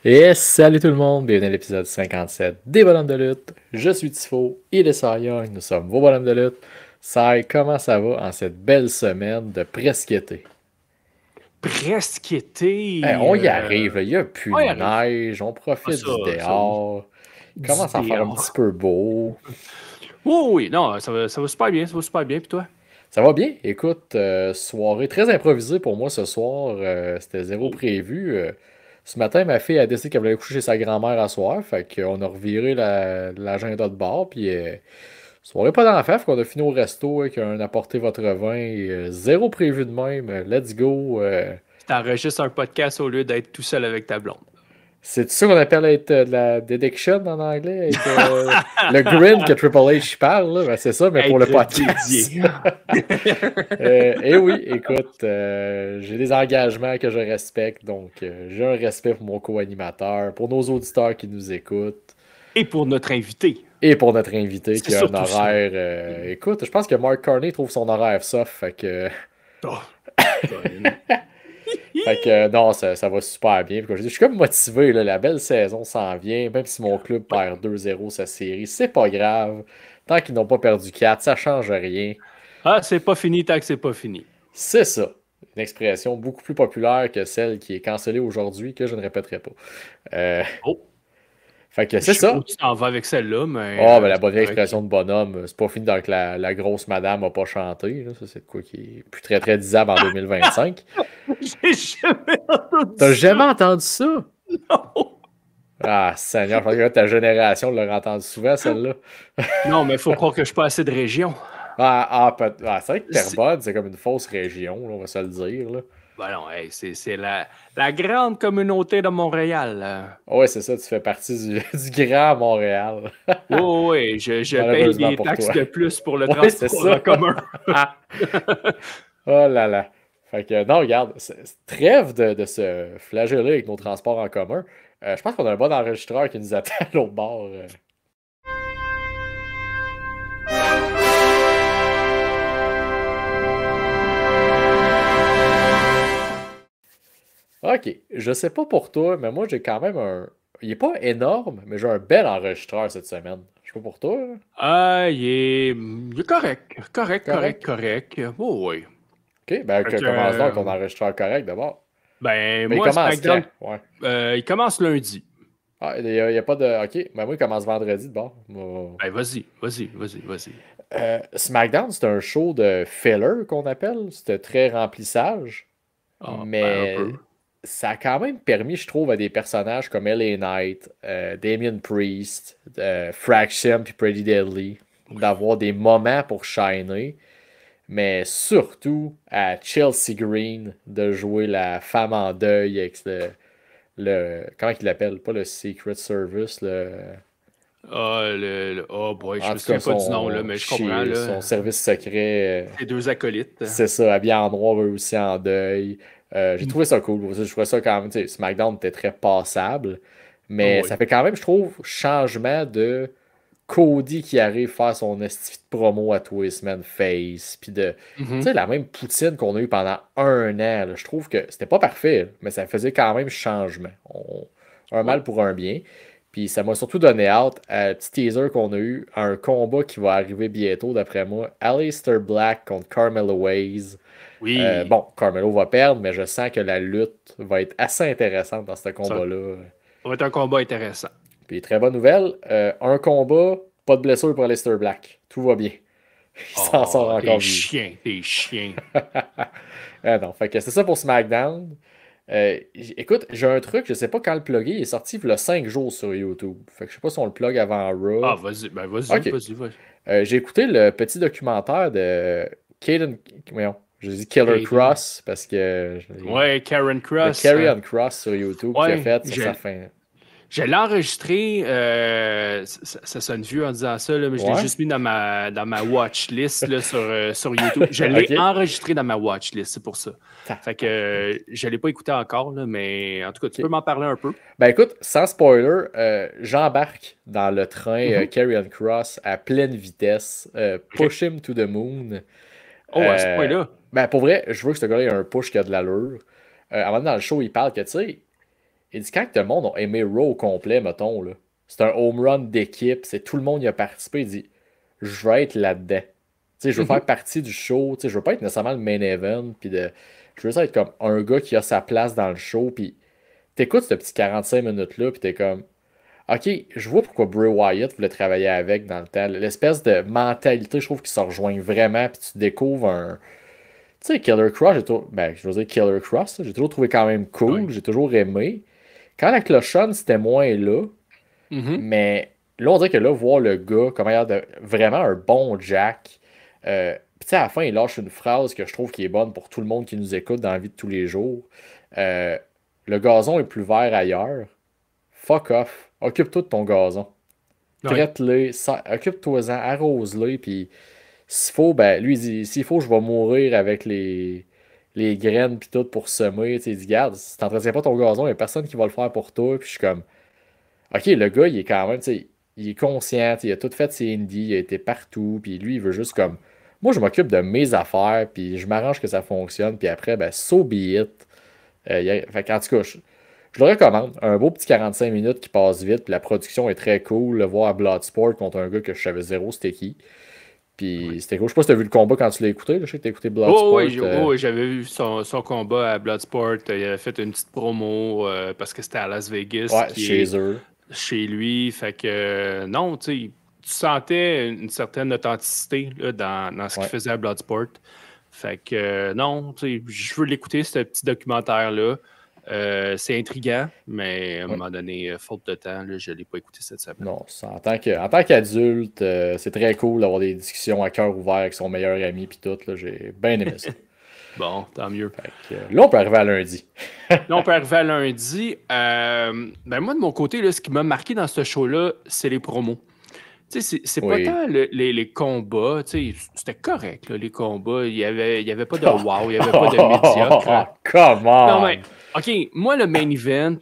Et salut tout le monde, bienvenue à l'épisode 57 des Bonhommes de lutte. Je suis Tifo, il est Cy Young, nous sommes vos Bonhommes de lutte. Cy, comment ça va en cette belle semaine de presque été? Presque On été. y arrive, là. Il n'y a plus On de y arrive. neige, on Ah, profite du ça oui. dehors, il Du commence à faire un petit dehors. peu beau. Oh oui, non, ça va super bien, ça va super bien. Puis toi? Ça va bien, écoute, soirée très improvisée pour moi ce soir, c'était zéro Oh. prévu. Ce matin, ma fille a décidé qu'elle voulait coucher chez sa grand-mère à soir, fait qu'on a reviré l'agenda de bord, puis soirée pas d'enfer, fait qu'on a fini au resto avec un apportez votre vin, et, zéro prévu de même, let's go. T'enregistres un podcast au lieu d'être tout seul avec ta blonde. C'est ça qu'on appelle être de la dediction en anglais, être, le grin que Triple H parle, là. Ben, c'est ça, mais pour le Être podcast. dédié. Et oui, écoute, j'ai des engagements que je respecte, donc j'ai un respect pour mon co-animateur, pour nos auditeurs qui nous écoutent, Et pour notre invité. et pour notre invité C'est qui a un surtout ça. horaire. Écoute, je pense que Mark Carney trouve son horaire soft, fait que. Oh, Colin. Fait que non, ça va super bien. Puis, comme je dis, je suis comme motivé, là, la belle saison s'en vient. Même si mon club Ouais. perd 2-0 sa série, c'est pas grave. Tant qu'ils n'ont pas perdu 4, ça change rien. Ah, c'est pas fini tant que c'est pas fini. C'est ça. Une expression beaucoup plus populaire que celle qui est cancellée aujourd'hui, que je ne répéterai pas. Euh, Oh, fait que je c'est sais pas ça. où tu t'en vas avec celle-là, mais Oh, ben la c'est bonne vieille correct. expression de bonhomme, c'est pas fini tant que la grosse madame n'a pas chanté, là. Ça, c'est de quoi qui est plus très très disable en 2025. J'ai jamais entendu T'as jamais ça. entendu ça? Non. Ah, Seigneur, je pense que ta génération l'a entendu souvent, celle-là. Non, mais il faut croire que je suis pas assez de région. C'est vrai que Terrebonne, c'est comme une fausse région, là, on va se le dire, là. Ben non, hey, c'est la grande communauté de Montréal. Ah ouais, c'est ça, tu fais partie du Grand Montréal. Oui, oui, oui, je paye Malheureusement des pour taxes toi. de plus pour le Ouais, c'est transport ça. en commun. Oh là là. Fait que, non, regarde, trêve de se flageller avec nos transports en commun. Je pense qu'on a un bon enregistreur qui nous attend à l'autre bord. Ok, je sais pas pour toi, mais moi j'ai quand même un. Il est pas énorme, mais j'ai un bel enregistreur cette semaine. Je sais pas pour toi, là. Ah, il est correct. Correct, correct, Correct? correct. Oh, oui. Ok, ben Fait que, commence donc ton enregistreur correct d'abord. ben, Mais il moi, commence quand? SmackDown, Ouais. il commence lundi. Ah, il y a pas de. Ok, ben moi il commence vendredi de bord. Ben, vas-y. SmackDown, c'est un show de filler qu'on appelle. C'était très remplissage. Ah, ben, un peu. Mais ça a quand même permis, je trouve, à des personnages comme LA Knight, Damien Priest, Fraction puis Pretty Deadly d'avoir des moments pour shiner. Mais surtout à Chelsea Green de jouer la femme en deuil avec comment il l'appelle? Pas le Secret Service, Oh boy, je en me tout cas, souviens pas du nom, là, mais je comprends, son là. service secret. Ces deux acolytes. C'est ça, habillé en noir, eux aussi en deuil. J'ai trouvé ça cool. Je trouvais ça quand même, tu sais, SmackDown était très passable. Oh, Mais oui. ça fait quand même, je trouve, changement de Cody qui arrive faire son esti de promo à tous les semaines face. Puis de, tu Mhm. sais, la même poutine qu'on a eu pendant un an. Là, je trouve que c'était pas parfait, là, mais ça faisait quand même changement. Un Ouais. mal pour un bien. Puis ça m'a surtout donné hâte à un petit teaser qu'on a eu à un combat qui va arriver bientôt, d'après moi. Aleister Black contre Carmelo Hayes. Oui, Bon, Carmelo va perdre, mais je sens que la lutte va être assez intéressante dans ce ça combat-là. va être un combat intéressant. Puis très bonne nouvelle, un combat, pas de blessure pour Aleister Black. Tout va bien. Il s'en sort Oh, encore vivant. t'es chien. Non, fait que c'est ça pour SmackDown. Écoute, j'ai un truc, je sais pas quand le plugger, il est sorti il y a 5 jours sur YouTube. Fait que je sais pas si on le plug avant Ah, Raw. vas-y, ben vas-y, Ok. vas-y, vas-y. J'ai écouté le petit documentaire de Caden. Voyons, je dis Killer Kaden. Cross parce que Ouais, Karen de Cross. Carry on Cross sur YouTube qui a Ouais, fait sur sa fin. je l'ai enregistré. Ça sonne vieux en disant ça, là, mais je l'ai Ouais? juste mis dans ma watch list là, sur YouTube. Je l'ai Ok. enregistré dans ma watch list, c'est pour ça. Fait que je ne l'ai pas écouté encore, là, mais en tout cas, tu peux Ok. m'en parler un peu. Ben écoute, sans spoiler, j'embarque dans le train Mhm. Carry on Cross à pleine vitesse, OK. push him to the moon. Oh, à ce Euh, point-là. ben pour vrai, je veux que ce gars-là ait un push qui a de l'allure. Avant dans le show, il parle que tu sais, Il dit quand le monde a aimé Raw au complet, mettons, là, c'est un home run d'équipe, c'est tout le monde y a participé. Il dit je veux être là-dedans. Tu sais, je veux faire partie du show. Tu sais, je veux pas être nécessairement le main event. Je veux ça être comme un gars qui a sa place dans le show. Puis t'écoutes ce petit 45 minutes-là, puis t'es comme OK, je vois pourquoi Bray Wyatt voulait travailler avec dans le temps. L'espèce de mentalité, je trouve, qui se rejoint vraiment. Puis tu découvres un. Tu sais, Killer Cross, je veux dire Killer Cross, j'ai toujours trouvé quand même cool. Oui. J'ai toujours aimé. Quand la clochonne, c'était moins là. Mais là, on dirait que là, voir le gars comme il a de vraiment un bon Jack. Puis tu sais, à la fin, il lâche une phrase que je trouve qui est bonne pour tout le monde qui nous écoute dans la vie de tous les jours. Euh, le gazon est plus vert ailleurs. Fuck off. Occupe-toi de ton gazon. Oui. Traite-le, occupe-toi-en, arrose-le, puis s'il faut, ben, lui, il dit, s'il faut, je vais mourir avec les graines puis tout pour semer. Tu sais, il dit, garde, si t'entretiens pas ton gazon, il n'y a personne qui va le faire pour toi. Puis je suis comme, OK, le gars, il est quand même, tu sais, il est conscient, tu sais, il a tout fait ses indies, il a été partout, puis lui, il veut juste comme, moi, je m'occupe de mes affaires, puis je m'arrange que ça fonctionne, puis après, ben, so be it. Fait qu'en tout cas, je le recommande. Un beau petit 45 minutes qui passe vite, puis la production est très cool. Le voir à Bloodsport contre un gars que je savais zéro c'était qui. Puis Oui. c'était cool. Je sais pas si t'as vu le combat quand tu l'as écouté. Là. Je sais que t'as écouté Oh, Bloodsport. oui, j'avais vu son combat à Bloodsport. Il avait fait une petite promo parce que c'était à Las Vegas, Ouais, qui est chez eux. chez lui. Fait que non, tu sentais une certaine authenticité là, dans ce qu'il Ouais. faisait à Bloodsport. Fait que non, je veux l'écouter, ce petit documentaire-là. C'est intriguant, mais à un Ouais. moment donné, faute de temps, là, je ne l'ai pas écouté cette semaine. Non, en tant qu'adulte, c'est très cool d'avoir des discussions à cœur ouvert avec son meilleur ami puis tout. Là, j'ai bien aimé ça. Bon, tant mieux. Là, on peut arriver à lundi. Là, on peut arriver à lundi. Ben moi, de mon côté, là, ce qui m'a marqué dans ce show-là, c'est les promos. C'est pas Oui. tant les combats. C'était correct, là, les combats. Il y avait pas de wow, il n'y avait pas de médiocre. Come on! Non, mais, OK, moi, le main event,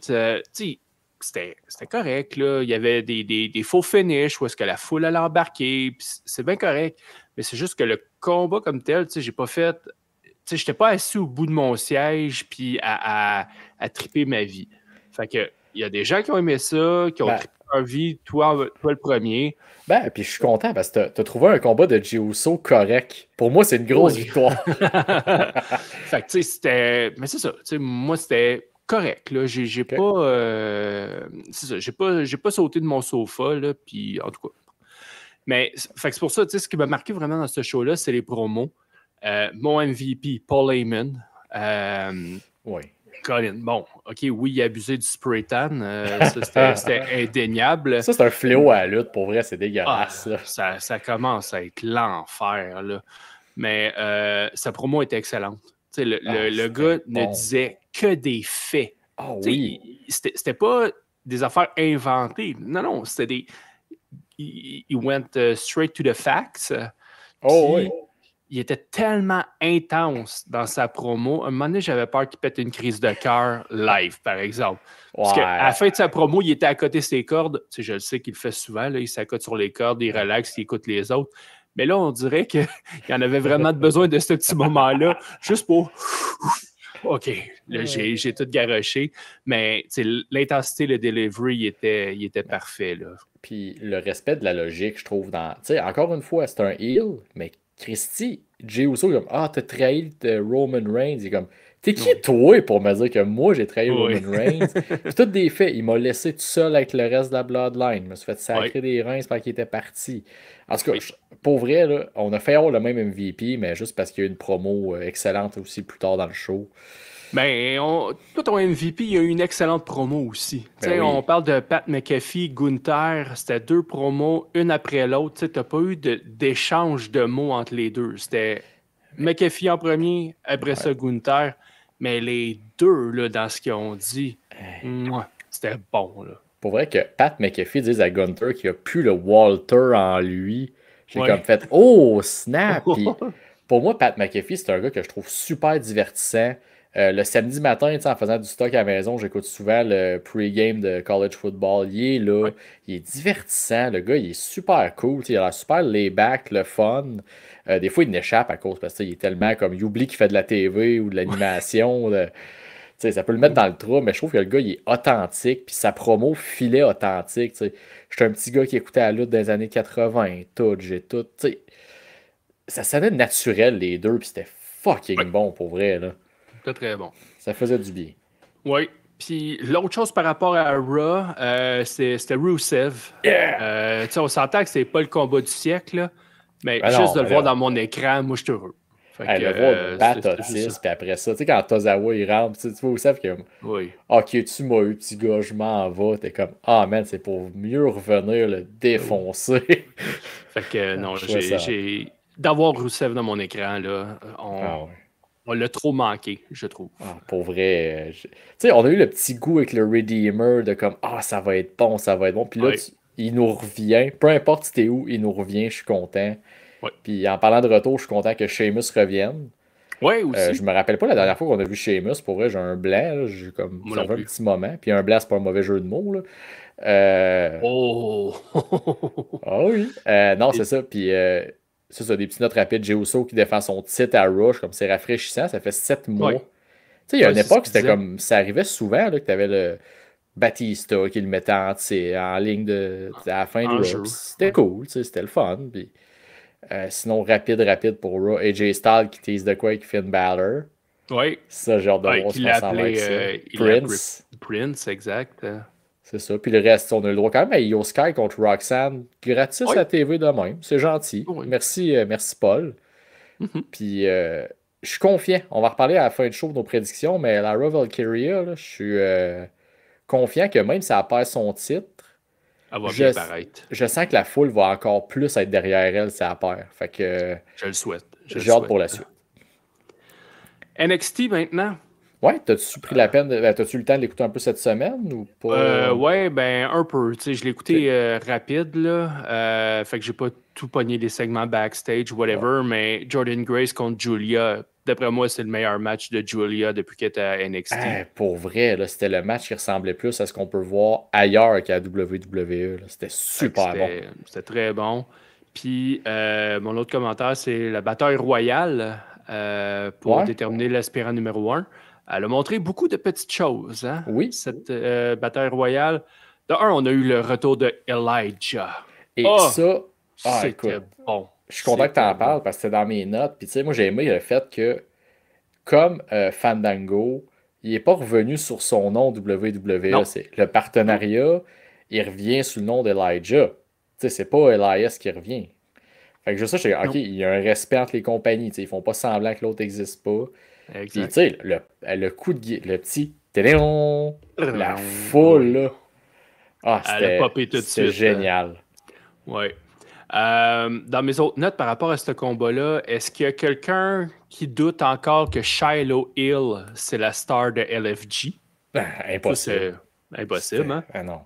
c'était correct. Là. Il y avait des faux finishes où est-ce que la foule allait embarquer. C'est bien correct. Mais c'est juste que le combat comme tel, j'ai pas fait. Je n'étais pas assis au bout de mon siège puis à triper ma vie. Fait que il y a des gens qui ont aimé ça, qui ont trippé leur vie, toi le premier. Ben, puis je suis content parce que t'as trouvé un combat de Jey Uso correct. Pour moi, c'est une grosse victoire. Fait que, tu sais, c'était. Mais c'est ça, tu sais, moi, c'était correct, là. J'ai pas. C'est ça, j'ai pas sauté de mon sofa, là, puis en tout cas. Mais, fait que c'est pour ça, tu sais, ce qui m'a marqué vraiment dans ce show-là, c'est les promos. Mon MVP, Paul Heyman. Oui. Colin, bon, OK, oui, il a abusé du spray tan. C'était indéniable. Ça, c'est un fléau à la lutte. Pour vrai, c'est dégueulasse. Ça commence à être l'enfer, là. Mais sa promo était excellente. Le gars ne disait que des faits. Oh, oui. C'était pas des affaires inventées. Non, c'était des... Il went straight to the facts. Oh, oui. Il était tellement intense dans sa promo. À un moment donné, j'avais peur qu'il pète une crise de cœur live, par exemple. Parce qu'à la fin de sa promo, il était à côté de ses cordes. Tu sais, je le sais qu'il le fait souvent. Là, il s'accote sur les cordes, il relaxe, il écoute les autres. Mais là, on dirait qu'il en avait vraiment besoin de ce petit moment-là, juste pour... OK, là, j'ai tout garoché. Mais l'intensité, le delivery, il était parfait. Là. Puis le respect de la logique, je trouve, encore une fois, c'est un heel, mais Christy, Jey Uso, comme, t'as trahi Roman Reigns. Il est comme, t'es qui toi pour me dire que moi j'ai trahi Roman Reigns? Puis tout des faits, il m'a laissé tout seul avec le reste de la Bloodline. Il me suis fait sacrer des reins parce qu'il était parti. En tout cas, pour vrai, là, on a fait avoir le même MVP, mais juste parce qu'il y a eu une promo excellente aussi plus tard dans le show. Ben, toi, ton MVP, il y a eu une excellente promo aussi. Oui. On parle de Pat McAfee, Gunther, c'était 2 promos, une après l'autre. Tu n'as pas eu d'échange de mots entre les deux. C'était McAfee en premier, après ça Gunther. Mais les deux, là, dans ce qu'ils ont dit, c'était bon. Là. Pour vrai que Pat McAfee dise à Gunther qu'il n'y a plus le Walter en lui, j'ai comme fait « Oh, snap! » Puis pour moi, Pat McAfee, c'est un gars que je trouve super divertissant. Le samedi matin, en faisant du stock à la maison, j'écoute souvent le pre-game de college football. Il est là, il est divertissant. Le gars, il est super cool. Il a l'air super lay-back, le fun. Des fois, il n'échappe à cause parce qu'il est tellement comme, il oublie qu'il fait de la TV ou de l'animation. sais, ça peut le mettre dans le trou, mais je trouve que le gars, il est authentique, puis sa promo filait authentique. Tu sais. J'étais un petit gars qui écoutait la lutte des années 80, tout, j'ai tout. Tu sais, ça sonnait naturel, les deux, puis c'était Oui, fucking bon pour vrai, là. c'était très bon. Ça faisait du bien. Oui. Puis l'autre chose par rapport à Raw, c'était Rusev. Yeah! Tu sais, on s'entend que c'est pas le combat du siècle, là, mais Ben juste non, de le ben voir là. dans mon écran, moi, je suis heureux. Fait Hey, que le voir battre c'était juste Otis, ça. puis après ça, tu sais, quand Tozawa il rentre, tu vois aussi que, Oui. ok, tu m'as eu, petit gars, je m'en vais. T'es comme, ah man, c'est pour mieux revenir le Oui. défoncer. Fait que non, Je trouvais ça. d'avoir Rousseff dans mon écran, là, Ah ouais. on l'a trop manqué, je trouve. Ah, pour vrai. Tu sais, on a eu le petit goût avec le Redeemer de comme, ah, ça va être bon, ça va être bon. Puis là, Oui, il nous revient. Peu importe si t'es où, il nous revient, je suis content. oui. Puis en parlant de retour, je suis content que Sheamus revienne. Oui, Je aussi. me rappelle pas la dernière fois qu'on a vu Sheamus. Pour vrai, j'ai un blanc. Là, comme, Moi ça non fait un plus. petit moment. Puis un blanc, c'est pas un mauvais jeu de mots. Là. Euh, Oh! Ah oui. Non, c'est Et- ça. Puis ça, des petites notes rapides. Jey Uso qui défend son titre à Rush, comme c'est rafraîchissant. Ça fait 7 Oui, mois. Tu sais, il y a oui, une c'est ce époque, qu'il c'était disait. comme. Ça arrivait souvent là, que tu avais le Batista qui le mettait en ligne à la fin de En Raw. Puis jeu. c'était Ouais. cool, tu sais, c'était le fun. Puis, sinon, rapide pour Raw. AJ Styles qui tease de quoi avec Finn Balor. Oui, Ça, j'ai hâte de oui, voir ce qu'on s'en va avec ça. il l'a appelé Prince. Prince, exact. C'est ça. Puis le reste, on a le droit quand même à Io Sky contre Roxanne. Gratis à Oui, la TV de même. C'est gentil. oui. Merci, merci Paul. Mhm. Puis je suis confiant. On va reparler à la fin de show de nos prédictions, mais la Raw Valkyria, là, je suis confiant que même si elle perd son titre, Elle va bien je, paraître. je sens que la foule va encore plus être derrière elle si elle perd. Fait que Je le souhaite. Je le j'ai hâte pour la souhaite. suite. NXT maintenant. Ouais, t'as-tu pris la peine, t'as-tu eu le temps de l'écouter un peu cette semaine ou pas? Ouais, ben un peu. Tu sais, je l'ai Ok. écouté rapide, là. Fait que j'ai pas tout pogné les segments backstage, Ouais. whatever, mais Jordan Grace contre Julia, d'après moi, c'est le meilleur match de Julia depuis qu'elle était à NXT. Pour vrai, là, c'était le match qui ressemblait plus à ce qu'on peut voir ailleurs qu'à WWE. Là. C'était Fait que super bon. c'était très bon. Puis, mon autre commentaire, c'est la bataille royale pour Ouais, déterminer l'aspirant numéro 1. Elle a montré beaucoup de petites choses, hein, oui. cette bataille royale. De un, on a eu le retour de Elijah. Et Oh, ça, c'était écoute, bon. je suis content que tu C'était en bon. parles parce que c'était dans mes notes. Puis tu sais, moi j'ai aimé le fait que, comme Fandango, il n'est pas revenu sur son nom WWE. Non, C'est le non, partenariat, il revient sous le nom d'Elijah. Tu sais, c'est pas Elias qui revient. Fait que juste ça, OK, non. il y a un respect entre les compagnies. Tu sais, ils font pas semblant que l'autre n'existe pas. Puis, tu Exact. sais, le coup de le petit téléon, la foule, Oui. là. Ah, Elle a popé tout de c'était suite. génial. Oui. Dans mes autres notes par rapport à ce combat-là, est-ce qu'il y a quelqu'un qui doute encore que Shiloh Hill, c'est la star de LFG? Ça, Impossible. c'est impossible, hein? Ah non.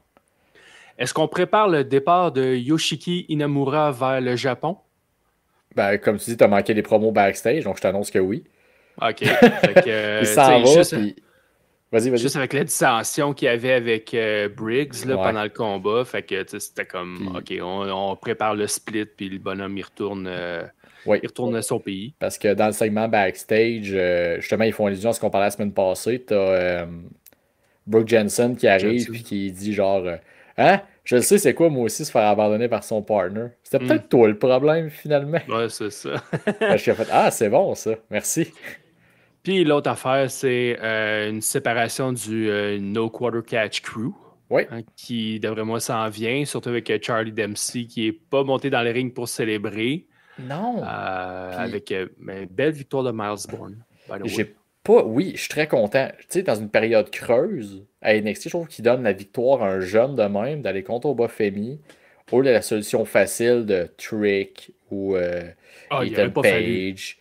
Est-ce qu'on prépare le départ de Yoshiki Inamura vers le Japon? Ben, comme tu dis, t'as manqué les promos backstage, donc je t'annonce que oui. OK. Fait que, Il tu s'en sais, va, puis. Vas-y, vas-y. juste avec la dissension qu'il y avait avec Briggs là, Ouais. pendant le combat, fait que tu sais, c'était comme, Puis, OK, on prépare le split, puis le bonhomme, oui. il retourne à son pays. Parce que dans le segment backstage, justement, ils font allusion à ce qu'on parlait la semaine passée. T'as Brooke Jensen qui arrive, puis Jensen. qui dit genre, hein, je le sais, c'est quoi, moi aussi, se faire abandonner par son partner. C'était Hmm. peut-être toi le problème, finalement. Ouais, c'est ça. Fait que j'ai fait, ah, c'est bon, ça. Merci. Puis l'autre affaire, c'est une séparation du No Quarter Catch Crew, Oui. hein, qui, d'après moi, s'en vient, surtout avec Charlie Dempsey, qui n'est pas monté dans le ring pour célébrer, Non. Puis, avec une belle victoire de Miles Bourne, by the way. j'ai pas. Oui, je suis très content. Tu sais, dans une période creuse, à NXT, je trouve qu'il donne la victoire à un jeune de même, d'aller contre Obafemi, au lieu de la solution facile de Trick ou Ah, il Ethan n'aurait pas fallu. Page.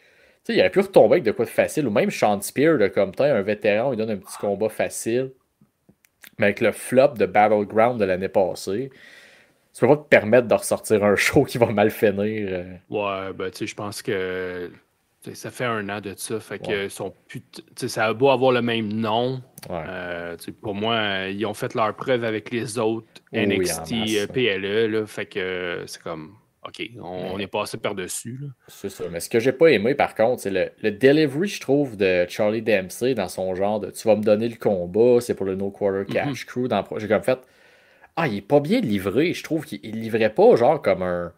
Tu sais, il aurait pu retomber avec de quoi de facile, ou même Sean Spear, de comme t'es un vétéran, il donne un petit combat facile. Mais avec le flop de Battleground de l'année passée, tu peux pas te permettre de ressortir un show qui va mal finir. Ouais, ben, tu sais, je pense que tu sais, ça fait 1 an de ça. Fait Ouais. que tu sais, ça a beau avoir le même nom. Ouais. Tu sais, pour moi, ils ont fait leur preuve avec les autres Oui, en NXT, masse. PLE. Là, fait que c'est comme, OK, on est passé par-dessus. Là. C'est ça. Mais ce que j'ai pas aimé, par contre, c'est le delivery, je trouve, de Charlie Dempsey dans son genre de tu vas me donner le combat, c'est pour le No Quarter Cash Crew. J'ai comme fait il est pas bien livré. Je trouve qu'il livrait pas genre comme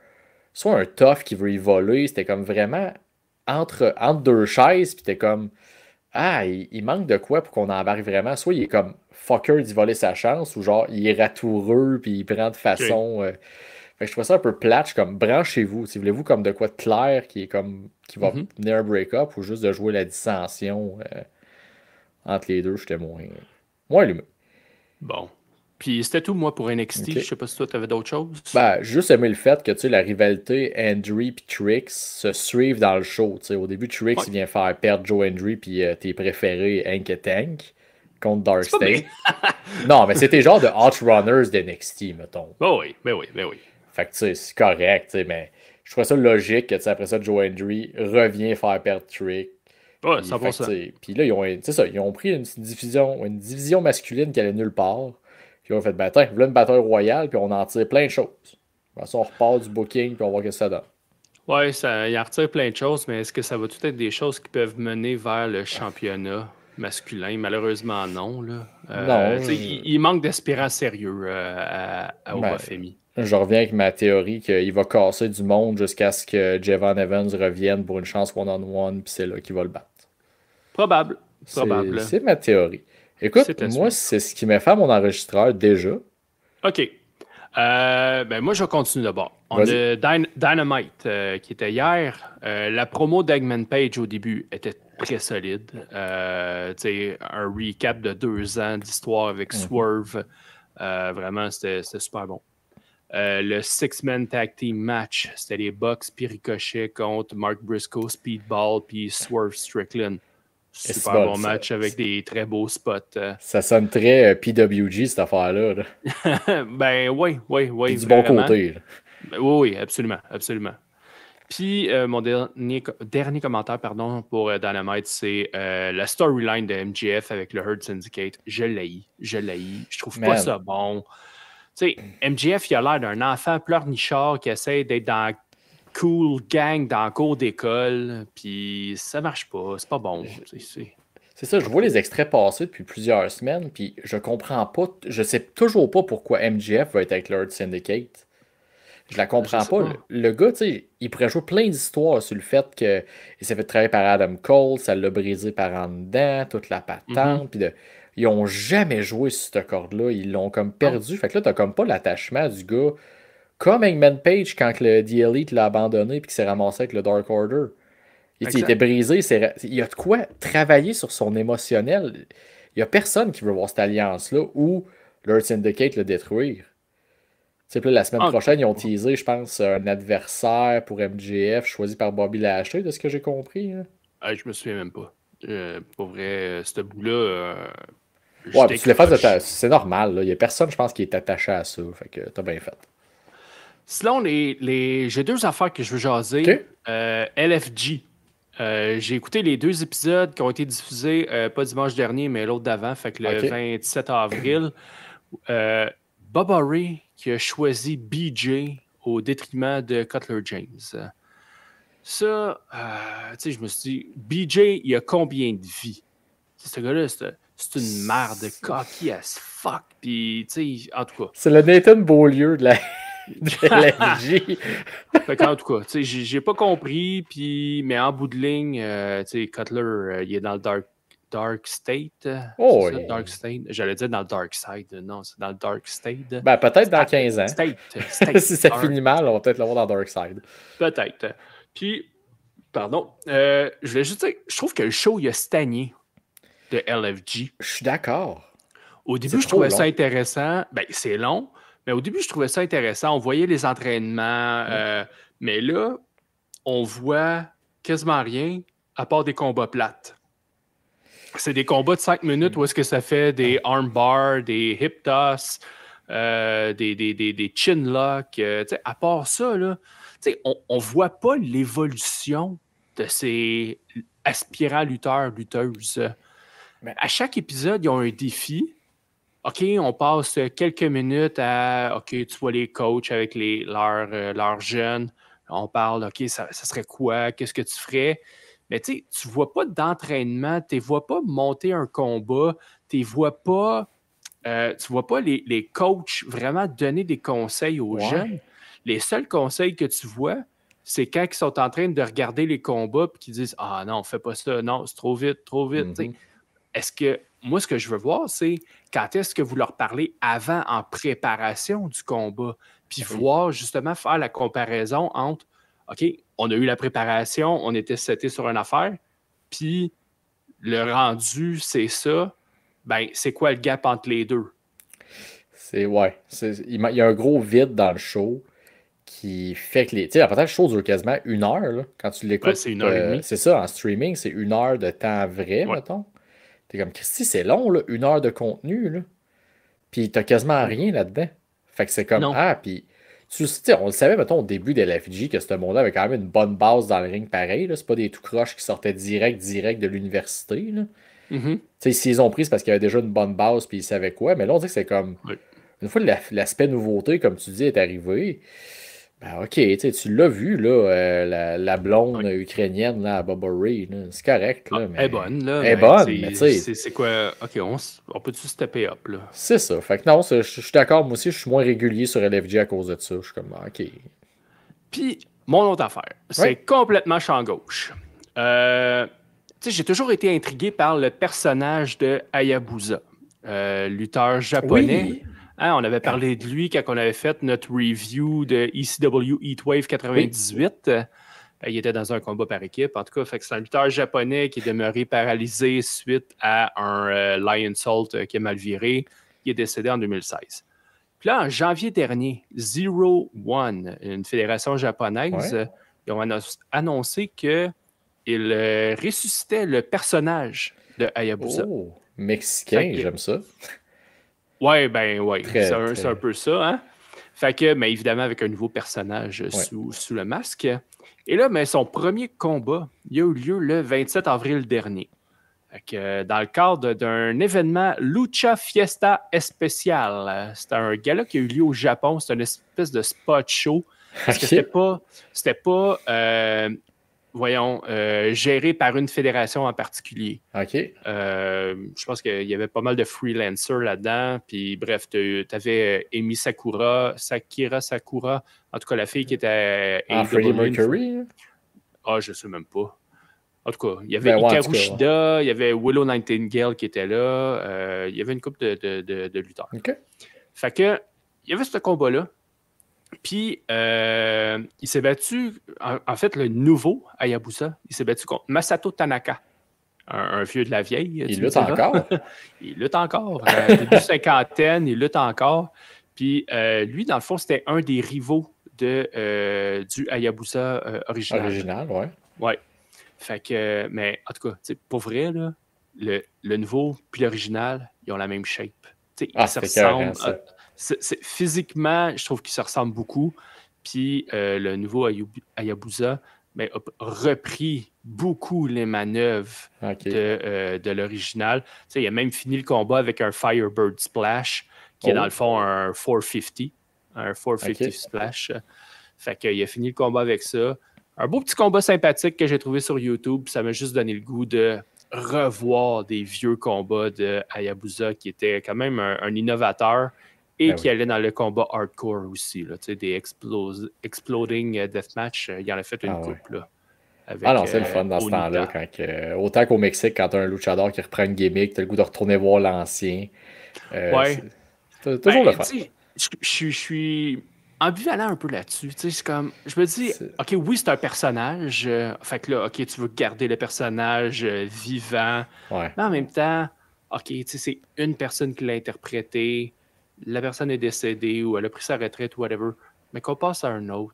soit un tough qui veut y voler. C'était comme vraiment entre deux chaises, puis t'es comme il manque de quoi pour qu'on embarque vraiment. Soit il est comme fucker d'y voler sa chance, ou genre il est ratoureux, puis il prend de façon. Fait que je trouve ça un peu plate, comme branchez-vous. Si voulez-vous comme de quoi de clair qui va venir un break-up, ou juste de jouer la dissension entre les deux, j'étais moins allumé. Bon. Puis c'était tout, moi, pour NXT. Okay. Je sais pas si toi, tu avais d'autres choses. Juste aimé le fait que, tu sais, la rivalité Hendry et Trix se suivent dans le show. Tu sais, au début, Trix il vient faire perdre Joe Hendry puis tes préférés, Hank et Tank, contre Dark State. Non, mais c'était genre de Hot Runners d'NXT, mettons. Ben oui. Fait que, tu sais, c'est correct, tu sais, mais je trouve ça logique que, tu sais, après ça, Joe Hendry revient faire perdre Trix. Ouais, 100%. Puis là, ils ont pris une division masculine qui allait nulle part. Puis on a fait, voilà une bataille royale, puis on en tire plein de choses. De toute façon, on repart du booking, puis on va voir ce que ça donne. Oui, il en retire plein de choses, mais est-ce que ça va tout être des choses qui peuvent mener vers le championnat masculin? Malheureusement, non. Là. Non. Il manque d'aspirants sérieux au FMI. Je reviens avec ma théorie qu'il va casser du monde jusqu'à ce que Javon Evans revienne pour une chance one-on-one, puis c'est là qu'il va le battre. Probable. C'est ma théorie. Écoute, moi, c'est ce qui m'a fait mon enregistreur déjà. OK. Moi, je vais continuer d'abord. On a Dynamite qui était hier. La promo d'Eggman Page au début était très solide. Un recap de 2 ans d'histoire avec Swerve. Vraiment, c'était super bon. Le 6-man tag team match, c'était les Bucks puis Ricochet contre Mark Briscoe, Speedball puis Swerve Strickland. Super bon match avec des très beaux spots. Ça sonne très PWG, cette affaire-là. Ben oui. Du bon côté. Oui, absolument. Puis, mon dernier commentaire pour Dynamite, c'est la storyline de MJF avec le Hurt Syndicate. Je l'haïs. Je trouve pas ça bon. Tu sais, MJF, il a l'air d'un enfant pleurnichard qui essaie d'être dans cool gang dans le cours d'école, puis ça marche pas, c'est pas bon. C'est ça, je vois les extraits passer depuis plusieurs semaines, puis je comprends pas, je sais toujours pas pourquoi MJF va être avec Lord Syndicate. Je la comprends pas. Le gars, tu sais, il pourrait jouer plein d'histoires sur le fait qu'il s'est fait travailler par Adam Cole, ça l'a brisé par en dedans, toute la patente, puis ils ont jamais joué sur cette corde-là, ils l'ont comme perdu. Fait que là, t'as comme pas l'attachement du gars. Comme Hangman Page, quand le The Elite l'a abandonné et qu'il s'est ramassé avec le Dark Order. Il était brisé. Il y a de quoi travailler sur son émotionnel. Il n'y a personne qui veut voir cette alliance-là ou Lord Syndicate le détruire. Là, la semaine prochaine, ils ont teasé, je pense, un adversaire pour MJF choisi par Bobby Lashley, de ce que j'ai compris. Je me souviens même pas. Pour vrai, ce bout-là... c'est normal. Il n'y a personne, je pense, qui est attaché à ça. Fait que t'as bien fait. Sinon, j'ai 2 affaires que je veux jaser. Okay. LFG. J'ai écouté les 2 épisodes qui ont été diffusés, pas dimanche dernier, mais l'autre d'avant, fait que le 27 avril. Bubba Ray qui a choisi BJ au détriment de Cutler James. Ça, je me suis dit, BJ, il a combien de vies? Ce gars-là, c'est une merde cocky as fuck. Puis, en tout cas. C'est le Nathan Beaulieu de la LFG. En tout cas, j'ai pas compris, mais en bout de ligne, Cutler, il est dans le Dark State. Oh, ça, Dark State. J'allais dire dans le Dark Side. Non, c'est dans le Dark State. Ben, peut-être dans 15 ans. State, si ça finit mal, on va peut-être l'avoir dans Dark Side. Peut-être. Puis, pardon, je voulais juste dire, je trouve que le show, il a stagné de LFG. Je suis d'accord. Au début, je trouvais ça intéressant. Ben, c'est long, mais au début, je trouvais ça intéressant. On voyait les entraînements, mais là, on voit quasiment rien à part des combats plates. C'est des combats de 5 minutes où est-ce que ça fait des armbars, des hip toss, des chin locks. À part ça, là, on voit pas l'évolution de ces aspirants lutteurs, lutteuses. Mais à chaque épisode, ils ont un défi. OK, on passe quelques minutes à OK, tu vois les coachs avec leurs jeunes. On parle, OK, ça serait quoi? Qu'est-ce que tu ferais? Mais tu ne vois pas d'entraînement, tu ne vois pas monter un combat, tu ne vois pas les coachs vraiment donner des conseils aux jeunes. Les seuls conseils que tu vois, c'est quand ils sont en train de regarder les combats et qu'ils disent ah non, fais pas ça, non, c'est trop vite, trop vite. Est-ce que moi, ce que je veux voir, c'est quand est-ce que vous leur parlez avant, en préparation du combat, puis voir justement faire la comparaison entre OK, on a eu la préparation, on était seté sur une affaire, puis le rendu, c'est ça. Ben, c'est quoi le gap entre les deux? Il y a un gros vide dans le show qui fait que tu sais, peut-être le show dure quasiment 1 heure, là, quand tu l'écoutes. C'est 1 heure et demie. C'est ça, en streaming, c'est 1 heure de temps vrai, mettons. T'es comme, Christy, c'est long, là, 1 heure de contenu, là. Puis t'as quasiment rien là-dedans. Fait que c'est comme, puis tu sais, on le savait, mettons, au début de l'FJ, que ce monde-là avait quand même une bonne base dans le ring pareil, là. C'est pas des tout croches qui sortaient direct de l'université, là. Tu sais, s'ils ont pris, c'est parce qu'il y avait déjà une bonne base, puis ils savaient quoi. Mais là, on dit que c'est comme, une fois que l'aspect nouveauté, comme tu dis, est arrivé, ben OK, tu l'as vu, là, la blonde ukrainienne là, à Bubba Ray, c'est correct. Là, mais... Elle est bonne, là. Elle est bonne, mais tu sais. C'est quoi? OK, on peut-tu stepper up, là? C'est ça. Fait que non, je suis d'accord, moi aussi, je suis moins régulier sur LFG à cause de ça. Je suis comme, OK. Puis, mon autre affaire, c'est complètement champ gauche. Tu sais, j'ai toujours été intrigué par le personnage de Hayabusa, lutteur japonais. Oui. Hein, on avait parlé de lui quand on avait fait notre review de ECW Heatwave 98. Il était dans un combat par équipe. En tout cas, c'est un lutteur japonais qui est demeuré paralysé suite à un Lion Salt qui a mal viré. Il est décédé en 2016. Puis là, en janvier dernier, Zero One, une fédération japonaise, ils ont annoncé qu'ils ressuscitaient le personnage de Hayabusa. Oh, mexicain, j'aime ça. Oui, c'est un peu ça, hein? Fait que, mais évidemment, avec un nouveau personnage sous le masque. Et là, mais son premier combat, il a eu lieu le 27 avril dernier. Fait que, dans le cadre d'un événement Lucha Fiesta Especial. C'était un gala qui a eu lieu au Japon. C'était une espèce de spot show. Parce que c'était pas géré par une fédération en particulier. OK. Je pense qu'il y avait pas mal de freelancers là-dedans. Puis bref, tu avais Emi Sakura, en tout cas la fille qui était Freddie Mercury? Je sais même pas. En tout cas, il y avait Hikaru Shida, il y avait Willow Nightingale qui était là. Il y avait une couple de lutteurs. OK. Fait que, il y avait ce combat-là. Puis, il s'est battu, en fait, le nouveau Hayabusa, il s'est battu contre Masato Tanaka, un vieux de la vieille. Il lutte encore? Il lutte encore. Début cinquantaine, il lutte encore. Puis, lui, dans le fond, c'était un des rivaux du Hayabusa original. Original, ouais. Ouais. Fait que, mais en tout cas, pour vrai, là, le nouveau puis l'original, ils ont la même shape. Ils se ressemblent. Physiquement, je trouve qu'ils se ressemblent beaucoup. Puis le nouveau Hayabusa a repris beaucoup les manœuvres de l'original. Il a même fini le combat avec un Firebird Splash, qui est dans le fond un 450. Un 450 Splash. Fait qu'il a fini le combat avec ça. Un beau petit combat sympathique que j'ai trouvé sur YouTube. Ça m'a juste donné le goût de revoir des vieux combats de Hayabusa qui était quand même un innovateur et qui allait dans le combat hardcore aussi. Là, des Exploding Deathmatch. Il en a fait une coupe. Là, non, c'est le fun dans ce temps-là. Autant qu'au Mexique, quand tu as un luchador qui reprend une gimmick, tu as le goût de retourner voir l'ancien. C'est toujours le fun. Je suis ambivalent un peu là-dessus. C'est comme, je me dis, OK, oui, c'est un personnage. Fait que là, OK, tu veux garder le personnage vivant. Mais en même temps, OK, c'est une personne qui l'a interprété. La personne est décédée ou elle a pris sa retraite ou whatever. Mais qu'on passe à un autre.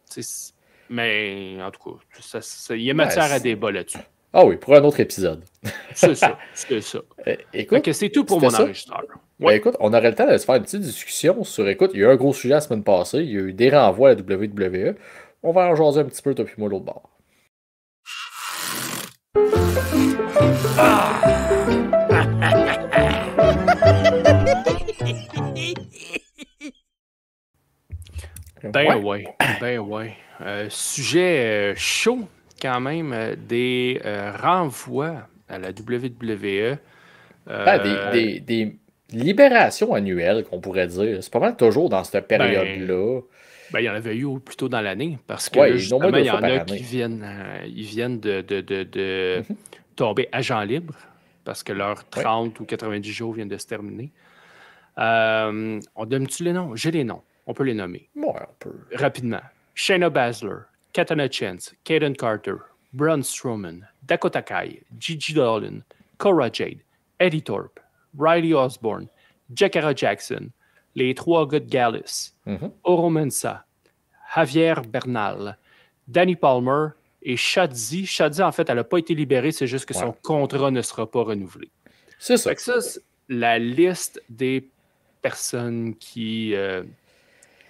Mais en tout cas, il y a matière à débat là-dessus. Ah oui, pour un autre épisode. C'est ça. Écoute, c'est tout pour mon enregistreur. Écoute, on aurait le temps de se faire une petite discussion sur, écoute, il y a eu un gros sujet la semaine passée, il y a eu des renvois à la WWE. On va en jaser un petit peu, toi puis moi, l'autre bord. Ben ouais. Sujet chaud quand même, des renvois à la WWE. Des libérations annuelles, qu'on pourrait dire. C'est pas mal toujours dans cette période-là. Il y en avait eu plus tôt dans l'année, parce que là, Ouais, non moins justement, deux il y fois en par a année. qui viennent, ils viennent de tomber agents libres, parce que leurs 30 ou 90 jours viennent de se terminer. On donne-tu les noms? J'ai les noms. On peut les nommer. Ouais, on peut. Rapidement. Shayna Baszler, Katana Chance, Kaden Carter, Braun Strowman, Dakota Kai, Gigi Dolan, Cora Jade, Eddie Thorpe, Riley Osborne, Jakara Jackson, les trois gars de Gallus, Oro Mensah, Javier Bernal, Danny Palmer et Shadzi. Shadzi, en fait, elle n'a pas été libérée, c'est juste que son contrat ne sera pas renouvelé. C'est ça. Fait que ça, c'est la liste des personnes qui... tu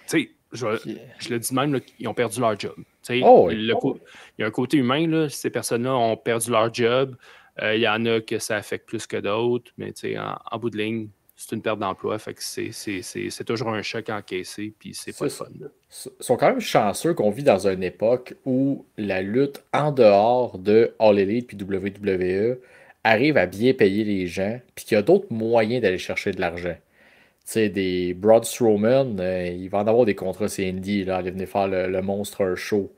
sais, je le dis même, là, ils ont perdu leur job. Il y a un côté humain, là, ces personnes-là ont perdu leur job. Il y en a que ça affecte plus que d'autres, mais en bout de ligne, c'est une perte d'emploi. Fait que c'est toujours un choc encaissé, puis c'est pas le fun. Ils sont quand même chanceux qu'on vit dans une époque où la lutte en dehors de All Elite puis WWE arrive à bien payer les gens, puis qu'il y a d'autres moyens d'aller chercher de l'argent. Tu sais, des Braun Strowman, il va en avoir des contrats CND, là, aller venir faire le Monster Show.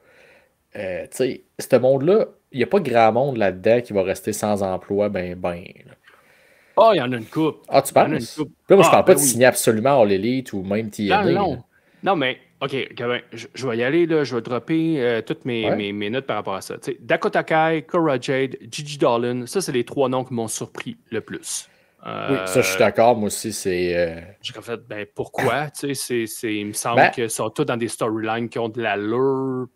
Tu sais, ce monde-là, il n'y a pas grand monde là-dedans qui va rester sans emploi, là. Ah, il y en a une coupe. Ah, tu penses? Là, moi, je parle pas de signer absolument All Elite ou même TNA. Non, mais, OK, Kevin, je vais y aller, là, je vais dropper toutes mes notes par rapport à ça. T'sais, Dakota Kai, Cora Jade, Gigi Dolan, ça, c'est les trois noms qui m'ont surpris le plus. Oui, ça, je suis d'accord. Moi aussi, c'est... J'ai fait, pourquoi? Il me semble qu'ils sont tous dans des storylines qui ont de l'allure.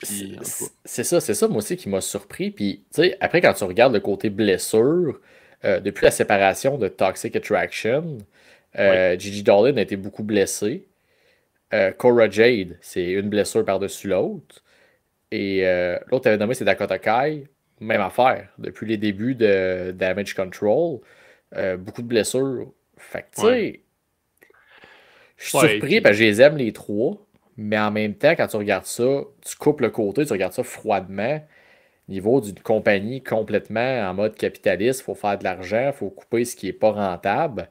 C'est ça, moi aussi, qui m'a surpris. Puis, tu sais, après, quand tu regardes le côté blessure, depuis la séparation de Toxic Attraction, Gigi Dolan a été beaucoup blessé. Cora Jade, c'est une blessure par-dessus l'autre. Et l'autre, tu avais nommé, c'est Dakota Kai. Même affaire. Depuis les débuts de Damage Control, beaucoup de blessures. Fait que, tu sais, je suis surpris parce que je les aime les trois. Mais en même temps, quand tu regardes ça, tu coupes le côté, tu regardes ça froidement. Niveau d'une compagnie complètement en mode capitaliste, il faut faire de l'argent, il faut couper ce qui n'est pas rentable.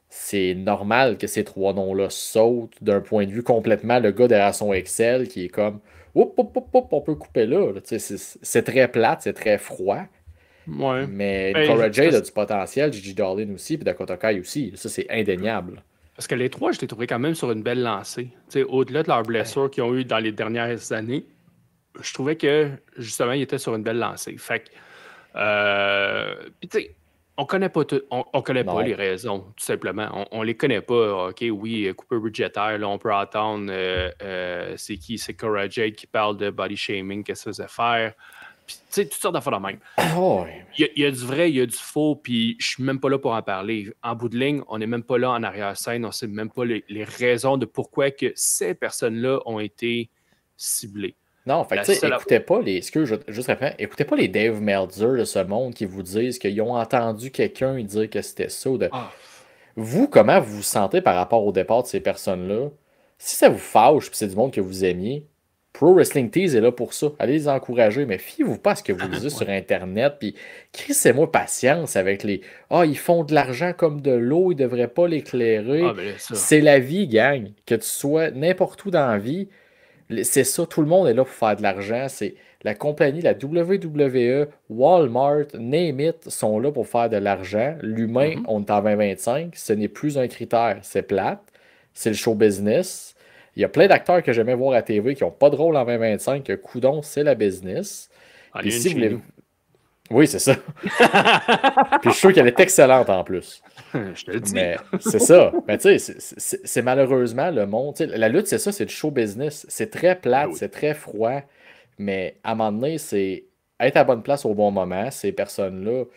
C'est normal que ces trois noms-là sautent d'un point de vue complètement le gars derrière son Excel qui est comme oup, on peut couper là. C'est très plate, c'est très froid. Ouais. Mais Cora Jade a du potentiel, Gigi Dolan aussi, puis Dakota Kai aussi. Ça, c'est indéniable. Parce que les trois, je les trouvais quand même sur une belle lancée. Au-delà de leurs blessures qu'ils ont eues dans les dernières années, je trouvais que, justement, ils étaient sur une belle lancée. Fait que, puis tu sais, on connaît pas on connaît pas les raisons, tout simplement. On les connaît pas. OK, oui, coupure budgétaire, là, on peut attendre c'est qui? C'est Cora Jade qui parle de body shaming, qu'est-ce qu'elle faisait faire. Puis, tu sais, toutes sortes d'affaires de même. Il y a du vrai, il y a du faux, puis je suis même pas là pour en parler. En bout de ligne, on n'est même pas là en arrière-scène, on sait même pas les raisons de pourquoi que ces personnes-là ont été ciblées. Non, fait tu sais, écoutez pas les. Écoutez pas les Dave Meltzer de ce monde qui vous disent qu'ils ont entendu quelqu'un dire que c'était ça. Vous, comment vous vous sentez par rapport au départ de ces personnes-là? Si ça vous fâche, puis c'est du monde que vous aimiez, Pro Wrestling Tees est là pour ça. Allez les encourager, mais fiez-vous pas à ce que vous lisez sur Internet, puis crissez-moi patience avec les « Ah, ils font de l'argent comme de l'eau, ils devraient pas l'éclairer. C'est la vie, gang. Que tu sois n'importe où dans la vie, c'est ça, tout le monde est là pour faire de l'argent. C'est la compagnie, la WWE, Walmart, name it, sont là pour faire de l'argent. L'humain, on est en 2025, ce n'est plus un critère. C'est plate, c'est le show business. Il y a plein d'acteurs que j'aimais voir à TV qui n'ont pas de rôle en 2025, que coudon, c'est la business. Puis si vous voulez... Oui, c'est ça. Puis je suis sûr qu'elle est excellente en plus. Je te le dis. Mais c'est ça. Mais tu sais, c'est malheureusement le monde. T'sais, la lutte, c'est ça, c'est du show business. C'est très plate, c'est très froid. Mais à un moment donné, c'est être à la bonne place au bon moment, ces personnes-là. Tu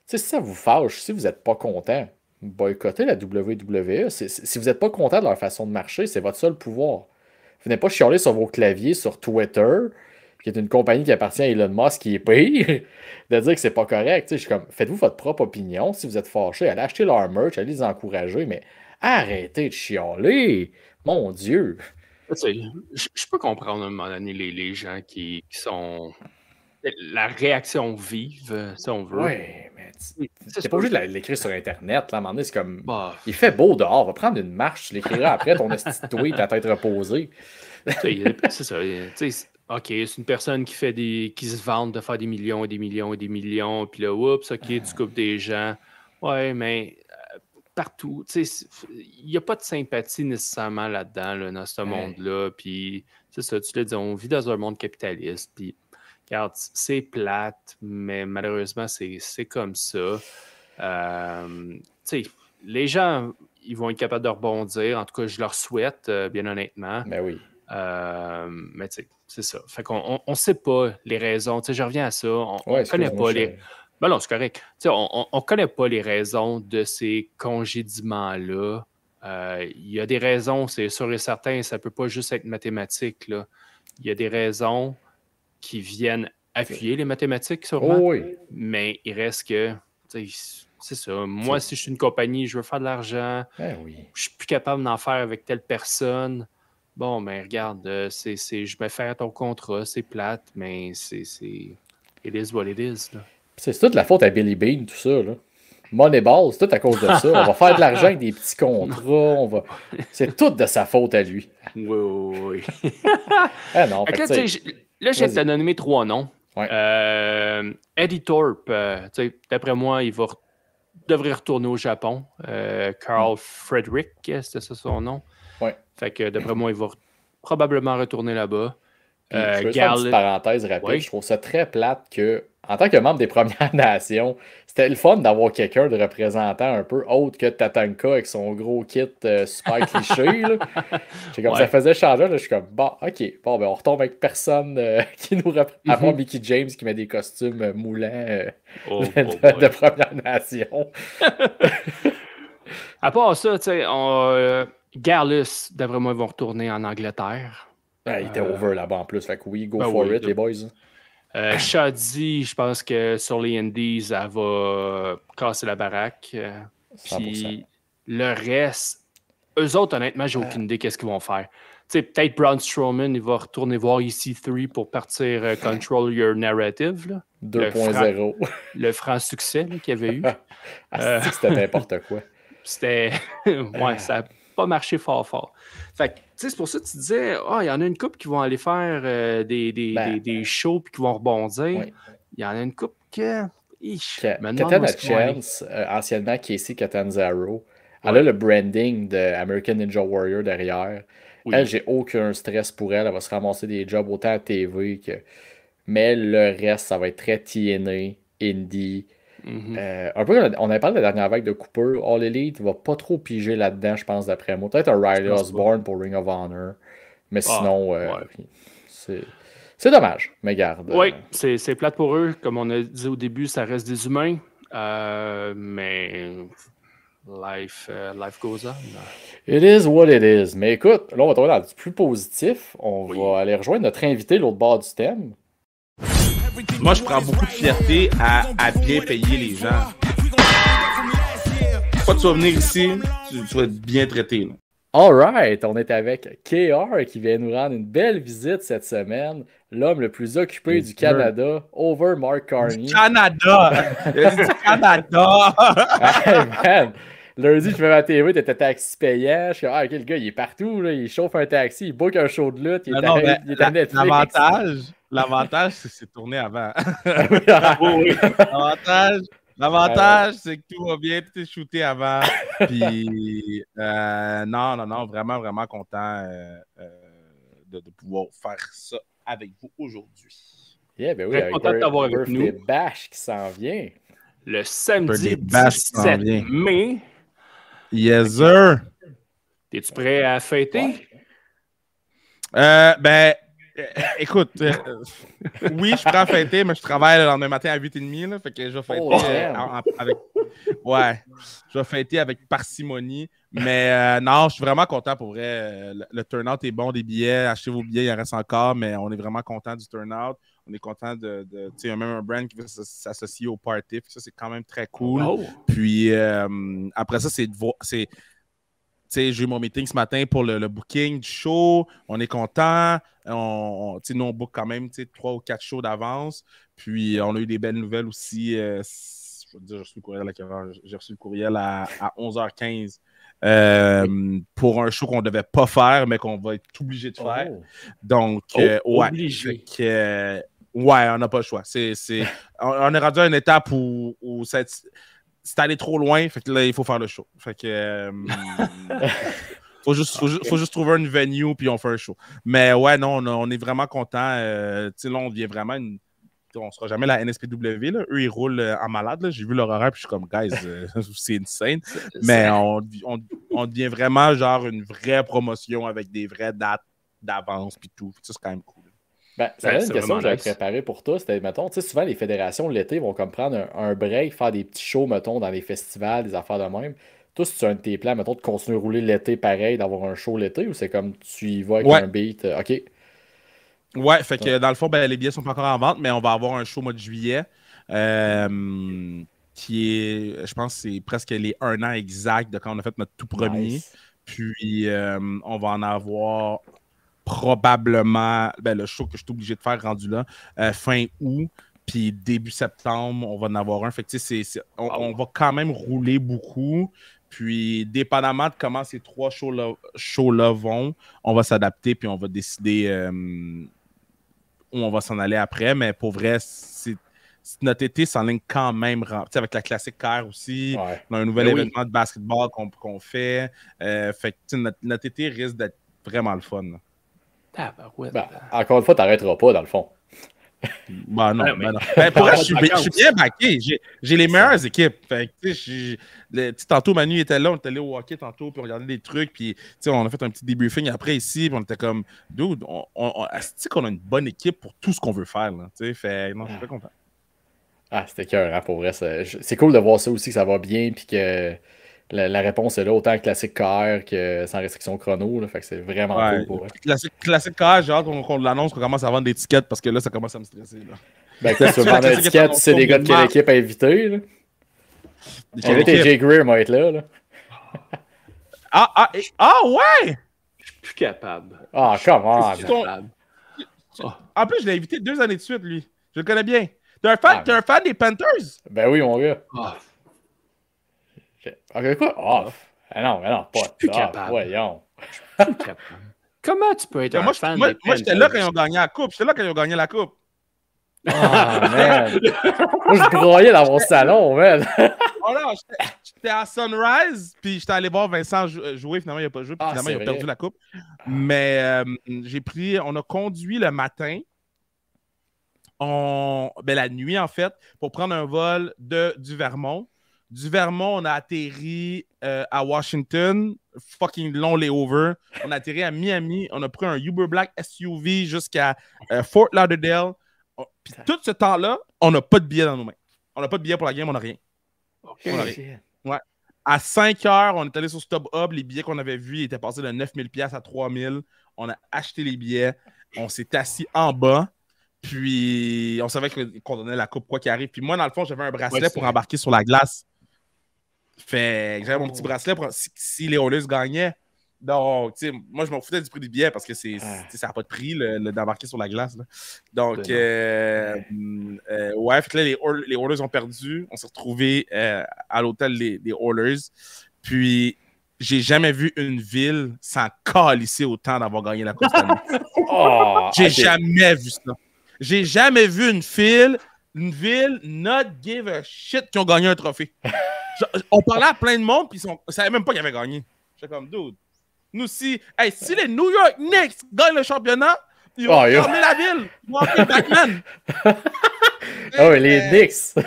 sais, si ça vous fâche, si vous n'êtes pas content, boycottez la WWE. Si vous n'êtes pas content de leur façon de marcher, c'est votre seul pouvoir. Venez pas chialer sur vos claviers, sur Twitter, qui est une compagnie qui appartient à Elon Musk, qui est pire, de dire que c'est pas correct. Je suis comme, faites-vous votre propre opinion. Si vous êtes fâché, allez acheter leur merch, allez les encourager, mais arrêtez de chialer. Mon Dieu. Je peux comprendre à un moment donné les gens qui sont... La réaction vive, si on veut. Oui, mais t'es pas obligé de l'écrire sur Internet. Là, à un moment donné, c'est comme... Bah, il fait beau dehors, va prendre une marche, tu l'écriras après ton esti de tweet à tête reposée. c'est ça. OK, c'est une personne qui se vante de faire des millions et des millions et des millions, puis là, oups, OK, tu coupes des gens. Ouais, mais partout, il n'y a pas de sympathie nécessairement là-dedans, là, dans ce monde-là. Puis, c'est ça, tu l'as dit, on vit dans un monde capitaliste, puis regarde, c'est plate, mais malheureusement, c'est comme ça. Les gens, ils vont être capables de rebondir. En tout cas, je leur souhaite, bien honnêtement. Ben oui. Mais tu sais, c'est ça. Fait qu'on ne sait pas les raisons. Tu sais, je reviens à ça. On ne connaît pas les... Ben non, c'est correct. Tu sais, on ne connaît pas les raisons de ces congédiements-là. Il y a des raisons, c'est sûr et certain, ça ne peut pas juste être mathématique, là. Il y a des raisons qui viennent appuyer les mathématiques, sûrement. Oh, oui. Mais il reste que, c'est ça. Moi, si je suis une compagnie, je veux faire de l'argent. Ben oui. Je suis plus capable d'en faire avec telle personne. Bon, mais regarde, je me fais ton contrat, c'est plate, mais c'est it is what it is. Là. C'est toute la faute à Billy Beane, tout ça. Là. Moneyball, c'est tout à cause de ça. On va faire de l'argent avec des petits contrats. C'est tout de sa faute à lui. Oui. Ah non, là, je vais te nommer 3 noms. Ouais. Eddie Thorpe, d'après moi, devrait retourner au Japon. Carl Frederick, c'était ça son nom? Ouais. Fait que d'après moi, il va probablement retourner là-bas. Je veux faire une petite parenthèse rapide. Oui. Je trouve ça très plate que, en tant que membre des Premières Nations, c'était le fun d'avoir quelqu'un de représentant un peu autre que Tatanka avec son gros kit super cliché. Comme ça faisait changer. Là, je suis comme, bon, OK, bon, ben, on retombe avec personne qui nous représente. À part Mickey James qui met des costumes moulants de Premières Nations. À part ça, tu sais, Gallus, d'après moi, ils vont retourner en Angleterre. Il était over là-bas en plus. Fait que oui, go for it, les boys. Shadi, je pense que sur les Indies, elle va casser la baraque. Puis le reste, eux autres, honnêtement, j'ai aucune idée qu'est-ce qu'ils vont faire. Tu sais, peut-être Braun Strowman, il va retourner voir EC3 pour partir Control Your Narrative. 2.0. Le franc succès qu'il y avait eu. C'était n'importe quoi. C'était... ouais, ça n'a pas marché fort. Fait que, tu sais, c'est pour ça que tu disais, il y en a une couple qui vont aller faire des shows puis qui vont rebondir. Oui. Il y en a une couple que... Katana Chance, anciennement Casey Catanzaro, elle a le branding de American Ninja Warrior derrière. Oui. Elle, j'ai aucun stress pour elle. Elle va se ramasser des jobs autant à TV que... Mais le reste, ça va être très TNA, indie. Un peu, on avait parlé de la dernière vague de Cooper. All Elite va pas trop piger là-dedans, je pense, d'après moi. Peut-être un Riley Osborne pour Ring of Honor. Mais sinon, c'est dommage. Mais garde. Oui, c'est plate pour eux. Comme on a dit au début, ça reste des humains. Mais life goes on. It is what it is. Mais écoute, là, on va tomber dans du plus positif. On va aller rejoindre notre invité l'autre bord du thème. Moi, je prends beaucoup de fierté à bien payer les gens. Pas tu vas venir ici, tu vas être bien traité. Alright, on est avec KR qui vient nous rendre une belle visite cette semaine. L'homme le plus occupé du Canada, over Mark Carney. Du Canada! Du Canada! Hey man! Lundi, je fais ma TV, t'étais taxi payant. Je suis OK, le gars, il est partout. Là. Il chauffe un taxi, il book un show de lutte. Il est à Netflix. L'avantage, c'est tourné avant. Oui. L'avantage, c'est que tout va bien, tout est shooté avant. Puis, non, vraiment, vraiment content de pouvoir faire ça avec vous aujourd'hui. Yeah, ben oui, avec content de t'avoir avec nous. Bash qui s'en vient. Le samedi 17 mai. Yes, sir. Es-tu prêt à fêter? Écoute, oui, je suis prêt à fêter, mais je travaille le lendemain matin à 8h30, là, fait que je vais fêter je vais fêter avec parcimonie. Mais non, je suis vraiment content pour vrai. Le turnout est bon, des billets, achetez vos billets, il en reste encore, mais on est vraiment content du turnout. On est content de tu sais, il y a même un brand qui veut s'associer au party, ça c'est quand même très cool. Oh. Puis après ça, c'est j'ai eu mon meeting ce matin pour le booking du show. On est content. Nous, on book quand même 3 ou 4 shows d'avance. Puis, on a eu des belles nouvelles aussi. Je veux dire, j'ai reçu le courriel à quelle heure? J'ai reçu le courriel à 11h15 pour un show qu'on ne devait pas faire, mais qu'on va être obligé de faire. Donc, obligé. Ouais, on n'a pas le choix. On est rendu à une étape où c'est allé trop loin, fait que là, il faut faire le show. Fait que faut juste trouver une venue puis on fait un show. Mais ouais, non, on est vraiment content. Là, on devient vraiment on sera jamais la NSPW. Là. Eux, ils roulent en malade. Là. J'ai vu leur horaire puis je suis comme, guys, c'est insane. Mais on devient vraiment genre une vraie promotion avec des vraies dates d'avance puis tout. Ça, c'est quand même cool. Ben, ça une question que j'avais préparée pour toi. C'était, mettons, tu sais, souvent les fédérations l'été vont comme prendre un break, faire des petits shows, mettons, dans les festivals, des affaires de même. Toi, si tu as un de tes plans, mettons, de continuer à rouler l'été pareil, d'avoir un show l'été, ou c'est comme tu y vas avec un beat? OK. Ouais, fait que dans le fond, les billets sont pas encore en vente, mais on va avoir un show au mois de juillet qui est, je pense, c'est presque les 1 an exact de quand on a fait notre tout premier. Nice. Puis, on va en avoir probablement le show que je suis obligé de faire rendu là, fin août, puis début septembre, on va en avoir un. Fait que on va quand même rouler beaucoup. Puis, dépendamment de comment ces 3 shows-là vont, on va s'adapter, puis on va décider où on va s'en aller après. Mais pour vrai, notre été s'enligne quand même avec la classique CAR aussi. Ouais. On a un nouvel événement de basketball qu'on fait. Fait que notre été risque d'être vraiment le fun. Encore une fois, tu n'arrêteras pas, dans le fond. Non. Pour vrai, je suis bien backé. J'ai les meilleures équipes. Fait que, tantôt, Manu était là, on était allé au hockey tantôt, puis on regardait des trucs, puis on a fait un petit debriefing après ici, puis on était comme, dude, est-ce qu'on a une bonne équipe pour tout ce qu'on veut faire? Là, fait, non, je suis très content. C'était cœur, hein, pour vrai. C'est cool de voir ça aussi, que ça va bien, puis que la réponse est là, autant classique KR que sans restriction chrono. Là, fait que c'est vraiment cool pour eux. Classique KR, j'ai hâte qu'on l'annonce, qu'on commence à vendre des tickets parce que là, ça commence à me stresser. Là. Ben, tu veux vendre un ticket, tu sais des gars de quelle équipe inviter. Là. Jay Greer va être là. Ouais! Je suis plus capable. Comment? En plus, je l'ai invité 2 années de suite, lui. Je le connais bien. T'es un fan des Panthers? Ben oui, mon gars. Quoi? Non, pas. Plus capable. Voyons. Plus capable. Comment tu peux être un fan des Panthers? Moi, j'étais là quand ils ont gagné la coupe. J'étais là quand ils ont gagné la coupe. Man. Moi, je broyais dans mon salon, man. J'étais à Sunrise, puis j'étais allé voir Vincent jouer. Finalement, il n'a pas joué, puis finalement, il a perdu la coupe. Mais on a conduit le matin, la nuit, en fait, pour prendre un vol du Vermont. Du Vermont, on a atterri à Washington. Fucking long layover. On a atterri à Miami. On a pris un Uber Black SUV jusqu'à Fort Lauderdale. Puis tout ce temps-là, on n'a pas de billets dans nos mains. On n'a pas de billets pour la game, on n'a rien. Okay. On a rien. Ouais. À 5 heures, on est allé sur StubHub. Les billets qu'on avait vus étaient passés de 9000$ à 3000$. On a acheté les billets. On s'est assis en bas. Puis on savait qu'on donnait la coupe quoi qu'il arrive. Puis moi, dans le fond, j'avais un bracelet pour embarquer sur la glace. Fait que j'avais mon petit bracelet pour si les Oilers gagnaient. Donc, tu sais, moi, je m'en foutais du prix du billet parce que ça n'a pas de prix d'embarquer sur la glace. Là. Donc, fait que là, les Oilers ont perdu. On s'est retrouvés à l'hôtel des Oilers. Puis, j'ai jamais vu une ville sans calisser autant d'avoir gagné la Coupe Stanley. J'ai jamais vu ça. J'ai jamais vu une ville not give a shit qui ont gagné un trophée. On parlait à plein de monde, puis ils ne savaient même pas qu'ils avaient gagné. J'étais comme, dude. Nous, si les New York Knicks gagnent le championnat, ils vont fermer la ville. Ils vont appeler Batman. Les Knicks.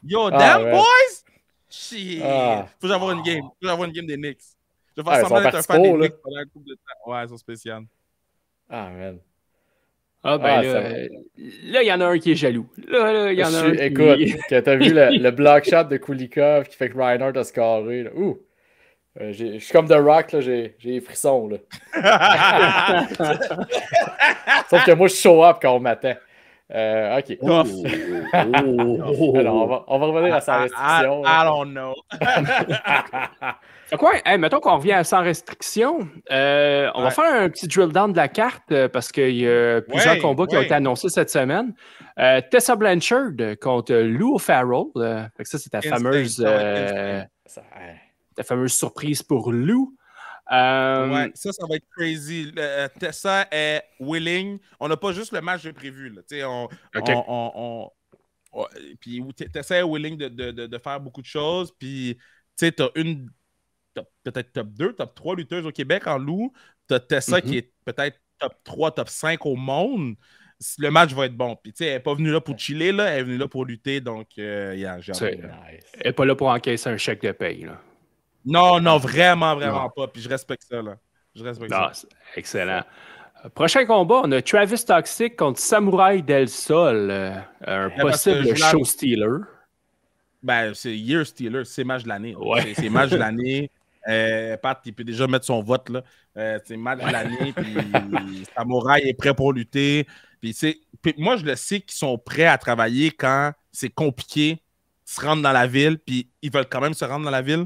Yo, damn boys! Shit. Faut que j'avoir une game. Faut que j'avoir une game des Knicks. Je vais faire semblant d'être un fan des Knicks pendant un couple de temps. Ouais, ils sont spéciales. Man. Là, il y en a un qui est jaloux. Là, il y en a un écoute, quand t'as vu le block shot de Kulikov qui fait que Reinhardt a scoré, là. Ouh! Je suis comme The Rock, là, j'ai les frissons. Là. Sauf que moi, je show up quand on m'attend. OK. Alors, on va revenir à sa restriction. I don't know. Fait quoi? Hey, mettons qu'on revient sans restriction. On va faire un petit drill down de la carte parce qu'il y a plusieurs combats qui ont été annoncés cette semaine. Tessa Blanchard contre Lou Farrell. Fait que ça, c'est ta fameuse surprise pour Lou. Ouais, ça va être crazy. Tessa est willing. On n'a pas juste le match de prévu. Là. Puis Tessa est willing de faire beaucoup de choses. Puis tu as peut-être top 2, top 3 lutteuses au Québec en loup. Tu as Tessa qui est peut-être top 3, top 5 au monde. Le match va être bon. Puis elle n'est pas venue là pour chiller, là. Elle est venue là pour lutter. Donc, j'ai hâte. Elle n'est pas là pour encaisser un chèque de paye. Là. Non, vraiment pas. Puis je respecte ça, là. Ça. Excellent. Prochain combat, on a Travis Toxic contre Samouraï Del Sol. Un possible show stealer. Ben, c'est Year Stealer. C'est match de l'année. Ouais. C'est match de l'année. Pat, il peut déjà mettre son vote, là. C'est match de l'année. Puis Samouraï est prêt pour lutter. Puis moi, je le sais qu'ils sont prêts à travailler quand c'est compliqué. Se rendre dans la ville, puis ils veulent quand même se rendre dans la ville.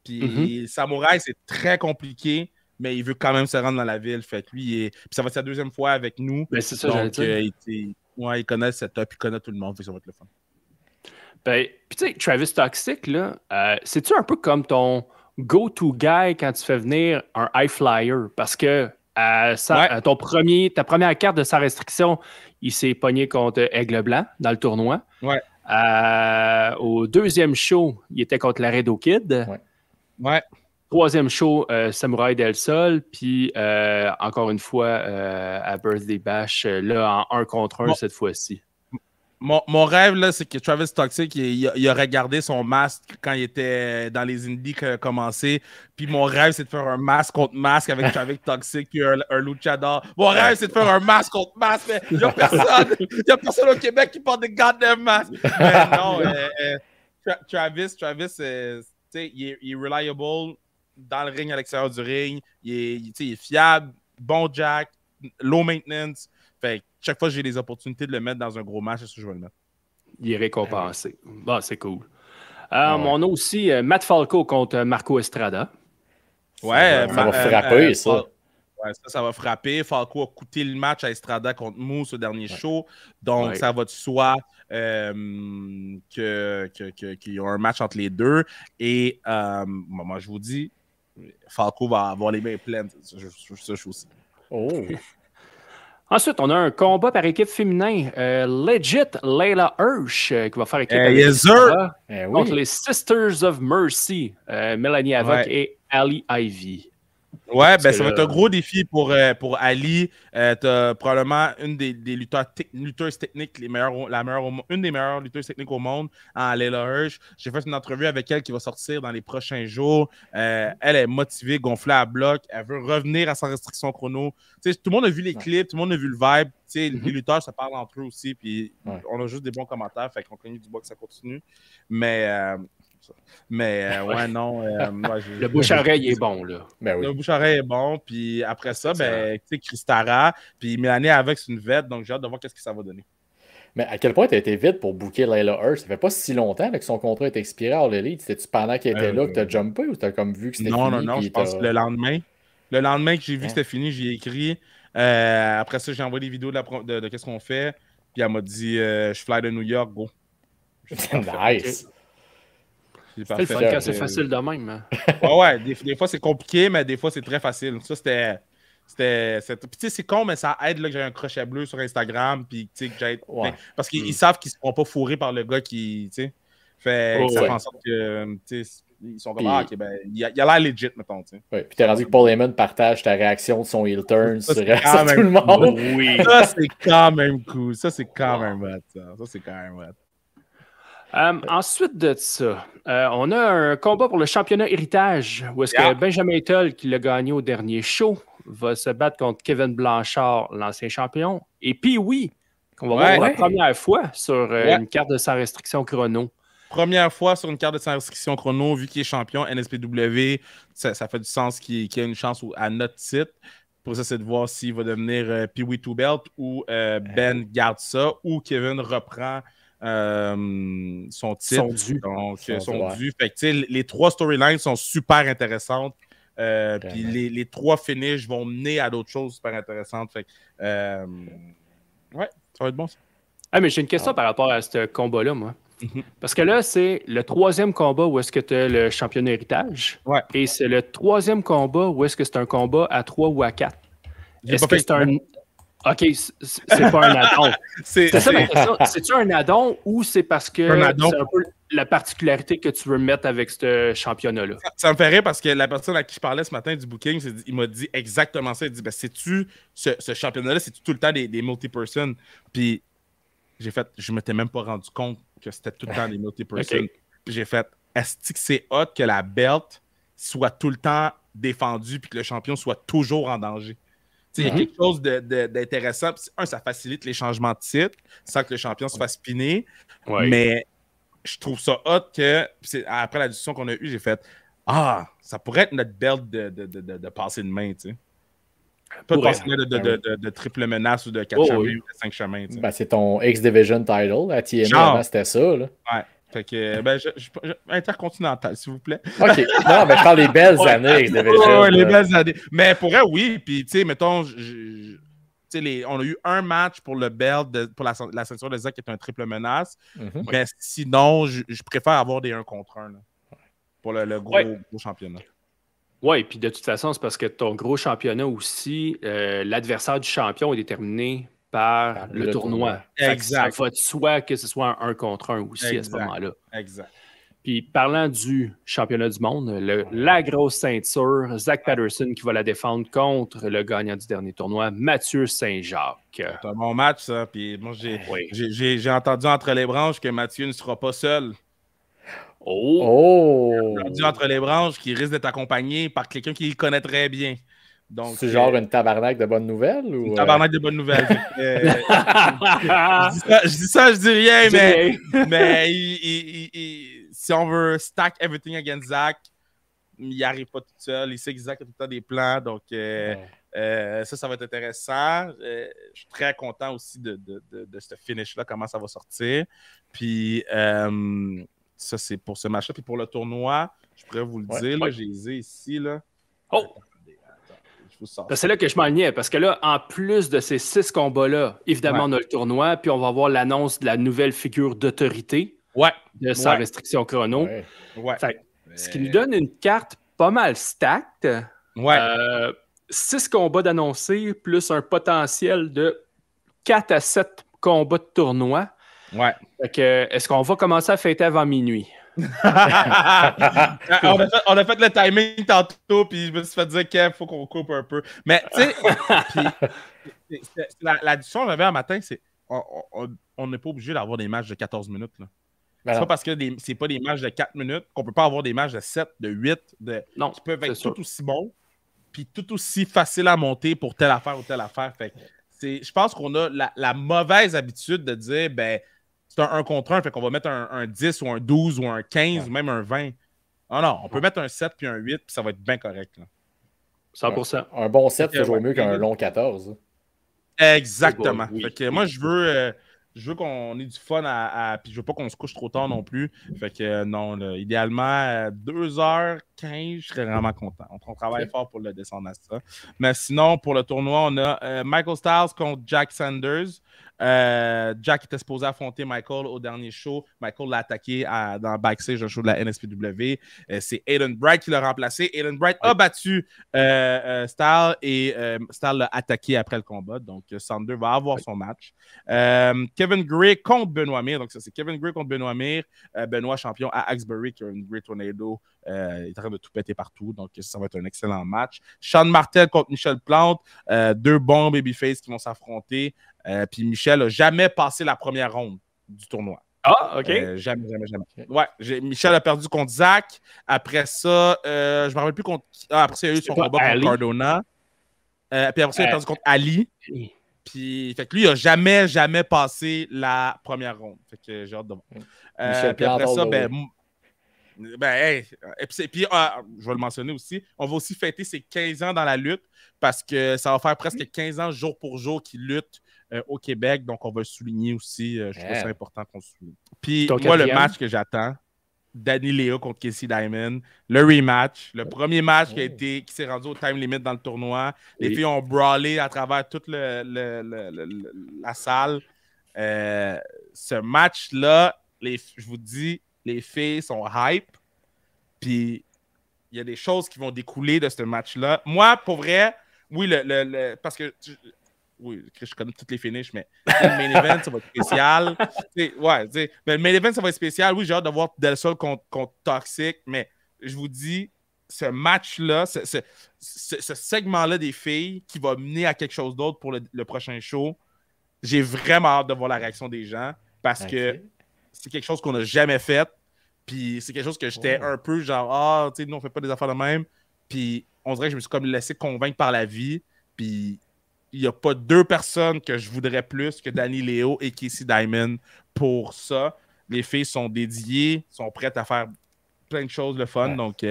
Puis Samouraï, c'est très compliqué, mais il veut quand même se rendre dans la ville. Fait que lui, puis ça va être sa deuxième fois avec nous. Ben, c'est ça, donc, il connaît le setup, il connaît tout le monde, fait que ça va être le fun. Ben, puis tu sais, Travis Toxic, là, c'est-tu un peu comme ton go-to guy quand tu fais venir un high flyer? Parce que ta première carte de sa restriction, il s'est pogné contre Aigle Blanc dans le tournoi. Ouais. Au deuxième show, il était contre Laredo Kid. Ouais. Troisième show, Samouraï Del Sol. Puis, encore une fois, à Birthday Bash, là, en 1 contre 1 cette fois-ci. Mon rêve, là, c'est que Travis Toxic, il a regardé son masque quand il était dans les indies qui a commencé. Puis mon rêve, c'est de faire un masque contre masque avec Travis Toxic puis un luchador. Mon rêve, c'est de faire un masque contre masque. Mais il n'y a personne au Québec qui porte des goddamn masques. Mais non, Travis, il est reliable dans le ring, à l'extérieur du ring. Il est fiable, bon jack, low maintenance. Fait que chaque fois que j'ai les opportunités de le mettre dans un gros match, c'est ce que je vais le mettre. Il est récompensé. Bon, c'est cool. On a aussi Matt Falco contre Marco Estrada. Ouais, ça va frapper, ça. Ouais, ça va frapper. Falco a coûté le match à Estrada contre Moose au dernier show. Donc, ça va de soi qu'il y a un match entre les deux. Et moi, je vous dis, Falco va avoir les mains pleines. Ça, je aussi. Oh! Ensuite, on a un combat par équipe féminin. Legit Layla Hirsch qui va faire équipe avec contre les Sisters of Mercy, Melanie Havoc et Ali Ivy. Ouais, ben ça va être un gros défi pour Ali. T'as probablement une des lutteuses techniques, une des meilleures lutteuses techniques au monde, en Layla Hirsch. J'ai fait une entrevue avec elle qui va sortir dans les prochains jours. Elle est motivée, gonflée à bloc. Elle veut revenir à sa restriction chrono. T'sais, tout le monde a vu les clips, tout le monde a vu le vibe. Les lutteurs se parlent entre eux aussi. Puis on a juste des bons commentaires. Fait qu'on connaît du bois que ça continue. Ouais, non. Le bouche-oreille est bon, là. Ben oui. Le bouche-oreille est bon. Puis après ça, tu sais, Christara. Puis Mélanie avec, c'est une vette. Donc, j'ai hâte de voir qu'est-ce que ça va donner. Mais à quel point tu as été vite pour booker Layla Hirsch? Ça fait pas si longtemps là, que son contrat est expiré à All Elite. C'était-tu pendant qu'elle était là que tu as jumpé ou tu as comme vu que c'était fini? Non, je pense que le lendemain. Le lendemain que j'ai vu que c'était fini, j'ai écrit. Après ça, j'ai envoyé des vidéos de qu'est-ce qu'on fait. Puis elle m'a dit je fly de New York, go. Nice. C'est le fun quand c'est facile de même. Hein? Ouais, des fois c'est compliqué, mais des fois c'est très facile. Ça, c'était. Puis tu sais, c'est con, mais ça aide là, que j'ai un crochet bleu sur Instagram. Puis tu sais, que j'ai. Parce qu'ils savent qu'ils ne seront pas fourrés par le gars qui. Tu sais. Fait que ça fait en sorte que. Tu sais, ils sont comme ok, ben, il a l'air legit, mettons. Tu sais. Ouais, puis t'es rendu que Paul Heyman partage ta réaction de son heel turn sur tout le monde. Oui. Ça, c'est quand même cool. Ça, c'est quand même hot. Ça, c'est quand même hot. Ensuite de ça, on a un combat pour le championnat héritage où est-ce que Benjamin Toll, qui l'a gagné au dernier show, va se battre contre Kevin Blanchard, l'ancien champion, et Pee-Wee, qu'on va voir pour la première fois sur une carte de sans restriction chrono. Première fois sur une carte de sans restriction chrono, vu qu'il est champion NSPW, ça fait du sens qu'il y ait une chance à notre titre. Pour ça, c'est de voir s'il va devenir Pee-Wee Two Belt ou Ben garde ça ou Kevin reprend son titre. Donc, son dû. Fait que, les 3 storylines sont super intéressantes. Puis les 3 finishes vont mener à d'autres choses super intéressantes. Fait que, ouais, ça va être bon ça. Ah, mais j'ai une question par rapport à ce combat-là, moi. Parce que là, c'est le 3e combat où est-ce que tu as le championnat héritage. Ouais. Et c'est le 3e combat où est-ce que c'est un combat à 3 ou à 4. Est-ce que c'est un... OK, c'est pas un add-on. C'est ça ma question. C'est-tu un add-on ou c'est parce que c'est un peu la particularité que tu veux mettre avec ce championnat-là? Ça me fait rire parce que la personne à qui je parlais ce matin du booking, il m'a dit exactement ça. Il dit, sais-tu, ce championnat-là, c'est tout le temps des multi-person? Puis je m'étais même pas rendu compte que c'était tout le temps des multi-person. Okay. Puis j'ai fait, est-ce que c'est hot que la belt soit tout le temps défendue puis que le champion soit toujours en danger? Il y a quelque chose d'intéressant. Ça facilite les changements de titre sans que le champion se fasse spinner. Ouais. Mais je trouve ça hot que, après la discussion qu'on a eue, j'ai fait ça pourrait être notre belt de passer de main. Tu sais. Pas de passer de triple menace ou de 4 chemins ou de 5 chemins. Tu sais. Ben, c'est ton X-Division title. À TNA, c'était ça. Là. Ouais. Fait que, intercontinental, s'il vous plaît. OK. Non, mais je parle des belles années, X-Division. Oui, les belles années. Mais pour vrai, oui. Puis, tu sais, mettons, on a eu un match pour le belt, pour la ceinture de Zack qui est un triple menace. Mais sinon, je préfère avoir des 1 contre 1 là, pour le gros championnat. Oui, puis de toute façon, c'est parce que ton gros championnat aussi, l'adversaire du champion est déterminé par le tournoi. Exact. Ça va de soi que ce soit un 1 contre 1 aussi à ce moment-là. Exact. Puis parlant du championnat du monde, la grosse ceinture, Zach Patterson qui va la défendre contre le gagnant du dernier tournoi, Mathieu Saint-Jacques. C'est un bon match, ça. Puis moi, j'ai entendu entre les branches que Mathieu ne sera pas seul. J'ai entendu entre les branches qu'il risque d'être accompagné par quelqu'un qu'il connaît très bien. C'est genre une tabarnak de bonnes nouvelles? Ou une tabarnak de bonnes nouvelles. Je dis ça, je dis rien, mais si on veut stack everything against Zach, il n'y arrive pas tout seul. Il sait que Zach a tout le temps des plans, donc ça va être intéressant. Je suis très content aussi de ce finish-là, comment ça va sortir. Puis ça, c'est pour ce match-là. Puis pour le tournoi, je pourrais vous le dire, là, j'ai les ici. Là. C'est là que je m'enlignais, parce que là, en plus de ces 6 combats-là, évidemment, on a le tournoi, puis on va voir l'annonce de la nouvelle figure d'autorité de sa restriction chrono. Fait, ce qui nous donne une carte pas mal stacked. 6 combats d'annoncés, plus un potentiel de 4 à 7 combats de tournoi. Fait que, est-ce qu'on va commencer à fêter avant minuit? on a fait le timing tantôt, puis je me suis fait dire qu'il faut qu'on coupe un peu. Mais, tu sais, la discussion que j'avais un matin, c'est on n'est pas obligé d'avoir des matchs de 14 minutes. Là. C'est pas parce que c'est pas des matchs de 4 minutes qu'on peut pas avoir des matchs de 7, de 8, qui peuvent être tout aussi bons, puis tout aussi faciles à monter pour telle affaire ou telle affaire. Fait je pense qu'on a la mauvaise habitude de dire, c'est un 1 contre 1, fait qu'on va mettre un 10 ou un 12 ou un 15 ou même un 20. Ah non, on peut mettre un 7 puis un 8, puis ça va être bien correct. Là. 100%. Un bon 7, c'est toujours mieux qu'un long 14. Exactement. Fait que moi, je veux qu'on ait du fun puis je veux pas qu'on se couche trop tard non plus. Fait que non, là, idéalement, 2h15, je serais vraiment content. On travaille fort pour le descendre à ça. Mais sinon, pour le tournoi, on a Michael Styles contre Jack Sanders. Jack était supposé affronter Michael au dernier show. Michael l'a attaqué dans le backstage d'un show de la NSPW. C'est Aiden Bright qui l'a remplacé. Aiden Bright a battu Styles et Styles l'a attaqué après le combat. Donc, Sanders va avoir son match. Kevin Gray contre Benoît Mir. Donc, ça, c'est Kevin Gray contre Benoît Mir. Benoît, champion à Axbury, qui a une Great Tornado. Il est en train de tout péter partout. Donc, ça va être un excellent match. Sean Martel contre Michel Plante. 2 bons babyface qui vont s'affronter. Puis Michel n'a jamais passé la première ronde du tournoi. Ah, OK. Jamais. Ouais, Michel a perdu contre Zach. Après ça, je ne me rappelle plus contre... après ça, il y a eu son combat contre Cardona. Puis après ça, il a perdu contre Ali. Puis, fait que lui, il n'a jamais passé la première ronde. Fait que j'ai hâte de voir. Puis après ça, Ben, hey, et puis, je vais le mentionner aussi, on va aussi fêter ses 15 ans dans la lutte parce que ça va faire presque 15 ans jour pour jour qu'il lutte au Québec. Donc, on va le souligner aussi. Je trouve ça important qu'on le souligne. Puis, moi, le match que j'attends, Danny Leo contre Casey Diamond, le rematch, le premier match qui s'est rendu au time limit dans le tournoi. Les filles ont brawlé à travers toute la salle. Ce match-là, je vous dis, les filles sont hype. Puis, il y a des choses qui vont découler de ce match-là. Moi, pour vrai, oui, parce que... Oui, je connais toutes les finishes, mais le main event, ça va être spécial. Mais le main event, ça va être spécial. Oui, j'ai hâte de voir Del Sol contre Toxic, mais je vous dis, ce match-là, ce segment-là des filles qui va mener à quelque chose d'autre pour le prochain show, j'ai vraiment hâte de voir la réaction des gens parce que c'est quelque chose qu'on n'a jamais fait. Puis c'est quelque chose que j'étais un peu genre, tu sais, nous, on fait pas des affaires de même. Puis on dirait que je me suis comme laissé convaincre par la vie. Puis il n'y a pas deux personnes que je voudrais plus que Danny Leo et Casey Diamond pour ça. Les filles sont dédiées, sont prêtes à faire plein de choses, le fun. Donc,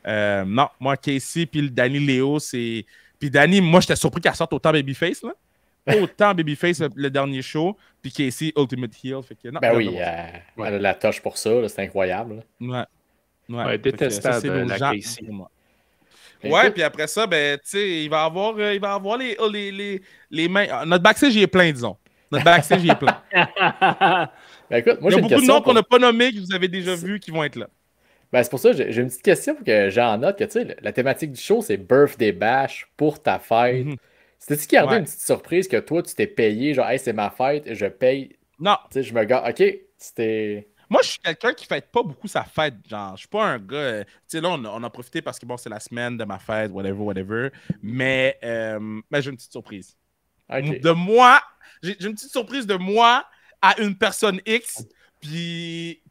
non, moi, Casey puis le Danny Leo, c'est... Puis Danny, moi, j'étais surpris qu'elle sorte autant Babyface, là. Autant Babyface le dernier show, puis Casey Ultimate Heel. Fait que, non, ben oui, elle a la touche pour ça, c'est incroyable. Ouais, détestable la Casey. Ouais, puis après ça, ben, tu sais, il va avoir les mains. Notre backstage, il est plein, disons. Notre backstage, il est plein. Ben, écoute, moi, il y a beaucoup de noms qu'on n'a pas nommés que vous avez déjà vus qui vont être là. Ben, c'est pour ça que j'ai une petite question pour que j'en note que, tu sais, la thématique du show, c'est Birthday Bash pour ta fête. C'était-tu qu'il y avait une petite surprise que toi, tu t'es payé, genre, hey, c'est ma fête, je paye. Non. Tu sais, je me gars, OK, c'était. Moi, je suis quelqu'un qui ne fête pas beaucoup sa fête. Genre, je suis pas un gars. Tu sais, là, on a profité parce que bon, c'est la semaine de ma fête, whatever. Mais j'ai une petite surprise. Okay. De moi, j'ai une petite surprise de moi à une personne X. Puis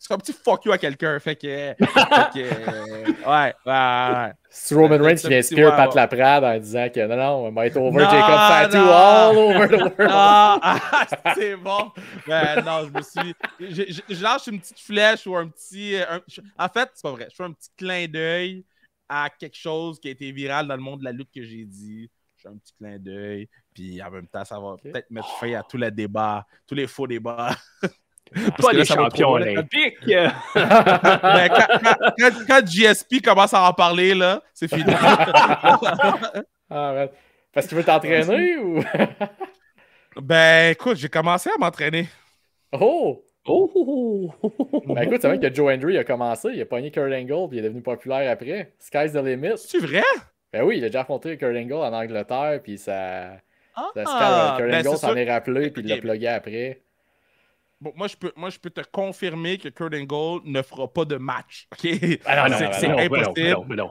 c'est un petit fuck you à quelqu'un. Fait que ouais. C'est Roman Reigns qui inspire Pat Laprade en disant que non, might over Jacob Fatu all over the world. C'est bon. Ben, non, je me suis. Je lâche une petite flèche ou un petit. En fait, c'est pas vrai. Je fais un petit clin d'œil à quelque chose qui a été viral dans le monde de la lutte que j'ai dit. Je fais un petit clin d'œil. Puis en même temps, ça va peut-être mettre fin à tous les débats, tous les faux débats. Pas les champions olympiques! Ben, quand GSP commence à en parler, là, c'est fini. Parce qu'il veut t'entraîner ou? Ben, écoute, j'ai commencé à m'entraîner. Oh! Ben écoute, c'est vrai que Joe Hendry a commencé, il a pogné Kurt Angle puis il est devenu populaire après. Sky's the limit. C'est vrai? Ben oui, il a déjà affronté Kurt Angle en Angleterre puis ça... Kurt ben Angle s'en est rappelé puis il l'a plugué après. Bon, moi, je peux te confirmer que Kurt Angle ne fera pas de match. Okay? C'est impossible.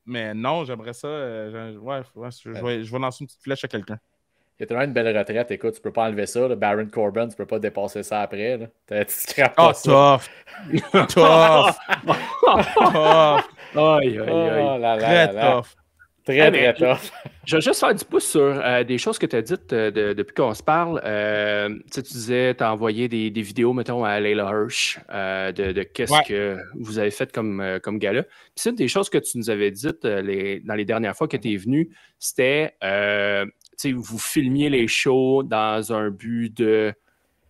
Mais non, j'aimerais ça. Je vais lancer une petite flèche à quelqu'un. Il y a tellement une belle retraite. Écoute, tu peux pas enlever ça. Là. Baron Corbin, tu peux pas dépasser ça après. Là. Tu scrapes pas ça. Tough! Très tough. Très tough. Je vais juste faire du pouce sur des choses que tu as dites depuis qu'on se parle. Tu disais, tu as envoyé des vidéos, mettons, à Layla Hirsch de qu'est-ce que vous avez fait comme gala. Puis c'est une des choses que tu nous avais dites dans les dernières fois que tu es venu, c'était, vous filmiez les shows dans un but de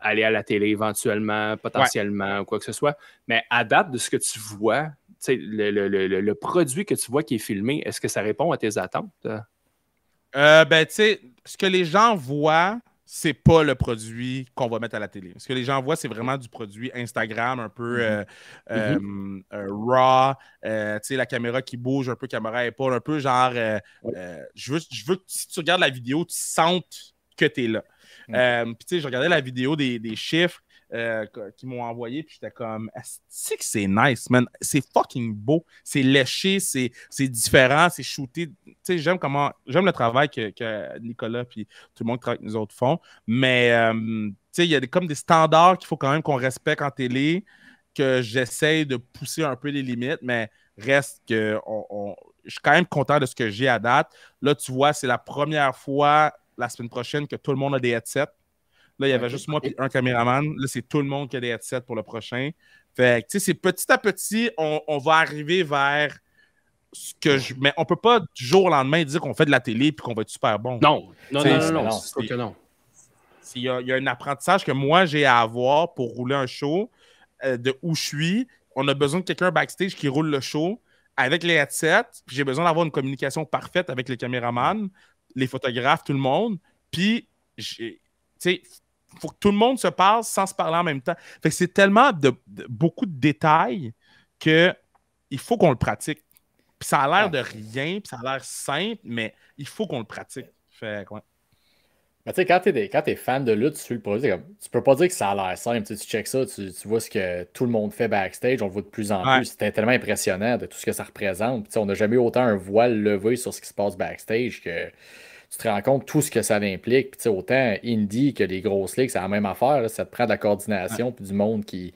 aller à la télé éventuellement, potentiellement, ou quoi que ce soit. Mais à date de ce que tu vois, le produit que tu vois qui est filmé, est-ce que ça répond à tes attentes? Ben, tu sais, ce que les gens voient, c'est pas le produit qu'on va mettre à la télé. Ce que les gens voient, c'est vraiment du produit Instagram, un peu raw, tu sais, la caméra qui bouge, un peu caméra épaule, un peu genre, je veux que si tu regardes la vidéo, tu sentes que tu es là. Puis, tu sais, je regardais la vidéo des chiffres qui m'ont envoyé, puis j'étais comme, c'est que c'est nice, man. C'est fucking beau. C'est léché, c'est différent, c'est shooté. Tu sais, j'aime le travail que Nicolas puis tout le monde qui travaille avec nous autres font. Mais, tu sais, il y a comme des standards qu'il faut quand même qu'on respecte en télé, que j'essaye de pousser un peu les limites, mais reste que je suis quand même content de ce que j'ai à date. Là, tu vois, c'est la première fois la semaine prochaine que tout le monde a des headsets. Là, il y avait juste moi et un caméraman. Là, c'est tout le monde qui a des headsets pour le prochain. Fait que, tu sais, c'est petit à petit, on va arriver vers ce que je... Mais on peut pas du jour au lendemain dire qu'on fait de la télé et qu'on va être super bon. Non, c'est sûr que non. Il y a un apprentissage que moi, j'ai à avoir pour rouler un show de où je suis. On a besoin de quelqu'un backstage qui roule le show avec les headsets. Puis j'ai besoin d'avoir une communication parfaite avec les caméramans, les photographes, tout le monde. Puis, tu sais, il faut que tout le monde se parle sans se parler en même temps. Fait que c'est tellement beaucoup de détails qu'il faut qu'on le pratique. Puis ça a l'air de rien, puis ça a l'air simple, mais il faut qu'on le pratique. Fait ouais. Mais tu sais, quand t'es fan de lutte, tu suis le produit, tu peux pas dire que ça a l'air simple. Tu checkes ça, tu vois ce que tout le monde fait backstage, on le voit de plus en plus. C'était tellement impressionnant de tout ce que ça représente. Puis, on n'a jamais eu autant un voile levé sur ce qui se passe backstage que tu te rends compte de tout ce que ça implique. Puis, autant indie que les grosses ligues, c'est la même affaire. Là, ça te prend de la coordination puis du monde qui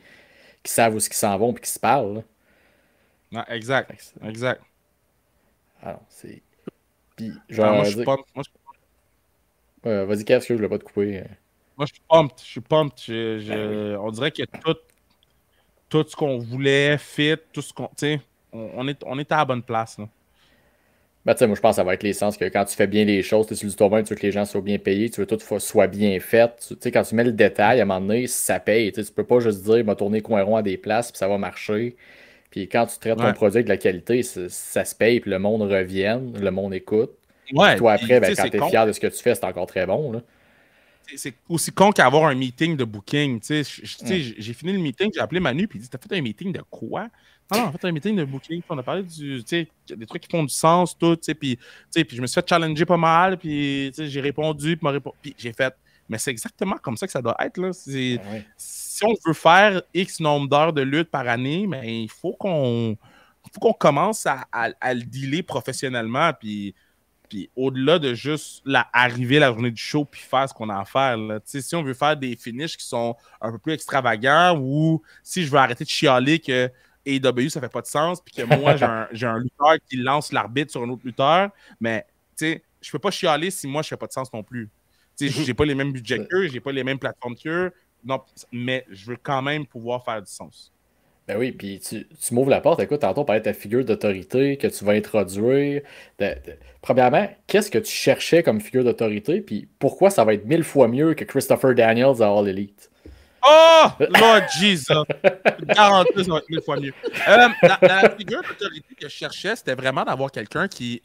savent où ils s'en vont puis qui se parlent. Ouais, exact. Alors, c'est. Puis, moi, je suis pas. Vas-y, Kev, je voulais pas te couper. Moi, je suis pumped. On dirait que tout ce qu'on voulait, fit, tout ce qu'on. Tu sais, on est à la bonne place. Là. Ben, tu sais, moi, je pense que ça va être l'essence que quand tu fais bien les choses, tu es sur le tournoi, tu veux que les gens soient bien payés, tu veux que tout soit bien fait. Tu sais, quand tu mets le détail, à un moment donné, ça paye. Tu peux pas juste dire, m'a tourné coin rond à des places, puis ça va marcher. Puis quand tu traites ton produit avec de la qualité, ça se paye, puis le monde revienne, le monde écoute. Ouais, toi, après, ben, quand tu es fier de ce que tu fais, c'est encore très bon. Là. C'est aussi con qu'avoir un meeting de booking. J'ai fini le meeting, j'ai appelé Manu, puis il dit t'as fait un meeting de quoi? Non, on a fait un meeting de booking. On a parlé des trucs qui font du sens, tout. Puis je me suis fait challenger pas mal, puis j'ai répondu, puis j'ai fait. Mais c'est exactement comme ça que ça doit être. Là. Si on veut faire X nombre d'heures de lutte par année, mais il faut qu'on commence à le dealer professionnellement. Puis au-delà de juste arriver la journée du show puis faire ce qu'on a à faire. Là. Si on veut faire des finishes qui sont un peu plus extravagants ou si je veux arrêter de chialer que AEW, ça fait pas de sens puis que moi, j'ai un lutteur qui lance l'arbitre sur un autre lutteur, mais je peux pas chialer si moi, je fais pas de sens non plus. J'ai pas les mêmes budgets qu'eux, j'ai pas les mêmes plateformes qu'eux, non, mais je veux quand même pouvoir faire du sens. Ben oui, puis tu m'ouvres la porte. Écoute, tantôt, on parlait de ta figure d'autorité que tu vas introduire. Premièrement, qu'est-ce que tu cherchais comme figure d'autorité? Puis pourquoi ça va être 1000 fois mieux que Christopher Daniels à All Elite? Oh! Lord Jesus! Garantie, ça va être 1000 fois mieux. La figure d'autorité que je cherchais, c'était vraiment d'avoir quelqu'un qui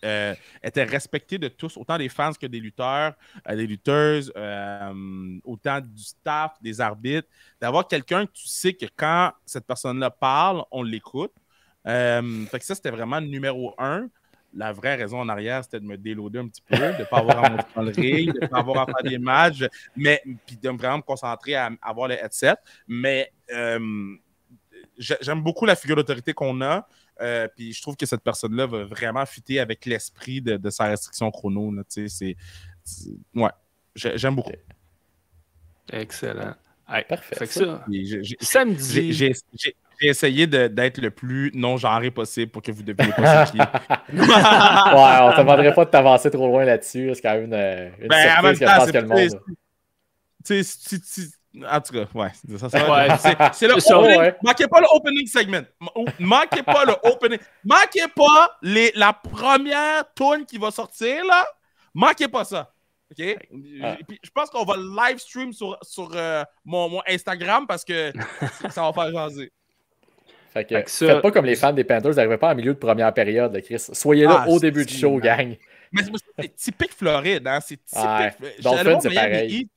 était respecté de tous, autant des fans que des lutteurs, des lutteuses, autant du staff, des arbitres. D'avoir quelqu'un que tu sais que quand cette personne-là parle, on l'écoute. Fait que ça, c'était vraiment le numéro 1. La vraie raison en arrière, c'était de me déloader un petit peu, de ne pas avoir à monter dans le ring, de ne pas avoir à faire des matchs, puis de vraiment me concentrer à avoir le headset. Mais j'aime beaucoup la figure d'autorité qu'on a, puis je trouve que cette personne-là va vraiment fitter avec l'esprit de sa restriction chrono. Là, ouais, j'aime beaucoup. Excellent. Hey, parfait. Fait que ça, samedi. J'ai essayé d'être le plus non-genré possible pour que vous ne deviniez pas ce qui est. Ouais, on ne te demanderait pas de t'avancer trop loin là-dessus. C'est quand même une surprise que je pense que le monde... En tout cas, ouais. C'est le opening. Ouais. Manquez pas le opening segment. Manquez pas le opening. Manquez pas la première tune qui va sortir, là. Manquez pas ça. OK? Puis, je pense qu'on va live stream sur mon Instagram parce que ça va faire jaser. Fait que faites pas comme les fans des Panthers, n'arrivez pas en milieu de première période, là, Chris. Soyez là au début du show, gang. Mais c'est typique Floride, hein? C'est typique. Dolphins, c'est pareil.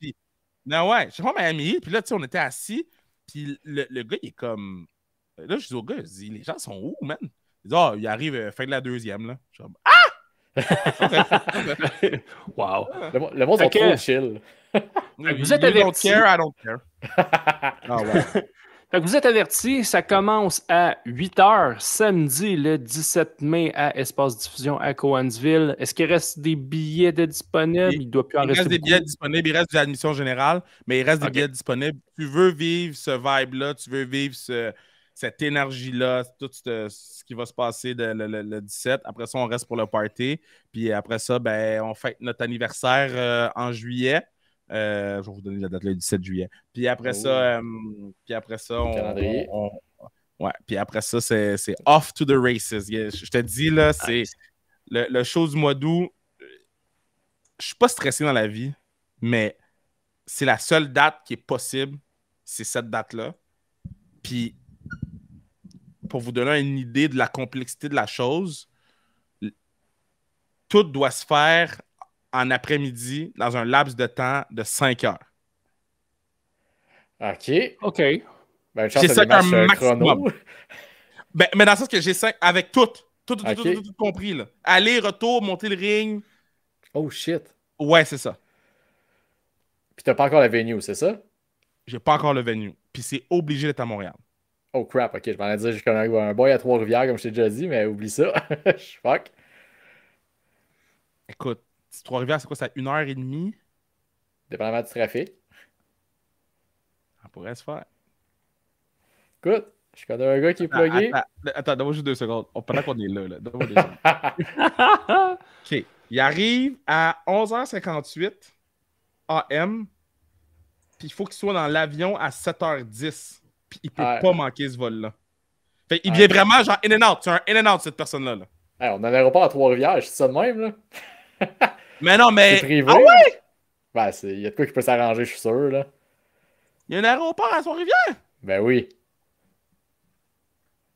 Non, ouais, je sais pas Miami Heat, puis là, tu sais, on était assis, puis le gars, il est comme... Là, je dis au gars, je dis, les gens sont où, man? Il dit, il arrive fin de la deuxième, là. Je dis, okay. Wow. Le monde est trop chill. Vous êtes avertis. I don't care. Ah, ouais. Fait que vous êtes avertis, ça commence à 8h samedi le 17 mai à Espace Diffusion à Cowansville. Est-ce qu'il reste des billets disponibles? Il doit plus en rester. Il reste des billets disponibles, il reste de l'admission générale, mais il reste des billets disponibles. Tu veux vivre ce vibe-là, tu veux vivre cette énergie-là, tout ce qui va se passer le 17. Après ça, on reste pour le party. Puis après ça, ben, on fête notre anniversaire en juillet. Je vais vous donner la date le 17 juillet. Puis après ça, ouais, puis après ça, c'est off to the races. Je te dis, là, c'est le show du mois d'août. Je suis pas stressé dans la vie, mais c'est la seule date qui est possible. C'est cette date-là. Puis, pour vous donner une idée de la complexité de la chose, tout doit se faire en après-midi dans un laps de temps de 5 heures. OK. Ben, j'ai 5 heures maximum. Mais dans le sens que j'ai 5 avec tout compris. Là. Aller, retour, monter le ring. Oh shit. Ouais, c'est ça. Puis t'as pas encore le venue, c'est ça? J'ai pas encore le venue. Puis c'est obligé d'être à Montréal. Oh crap, ok. Je m'en ai dit, je connais un boy à Trois-Rivières, comme je t'ai déjà dit, mais oublie ça. Fuck. Écoute, Trois-Rivières, c'est quoi, ça? 1h30? Dépendamment du trafic. Ça pourrait se faire. Écoute, je connais un gars qui est plugué. Attends, donne-moi juste 2 secondes. Pendant qu'on est là. Donne-moi 2 secondes. OK. Il arrive à 11h58 AM. Puis il faut qu'il soit dans l'avion à 7h10. Puis il peut pas manquer ce vol-là. Fait il vient vraiment genre in and out. C'est un in and out, cette personne-là. Là. Hey, on a un aéroport à Trois-Rivières, je dis ça de même, là. Mais non, mais. C'est privé. Ah ouais? Ben, il y a de quoi qui peut s'arranger, je suis sûr, là. Il y a un aéroport à Trois-Rivières? Ben oui.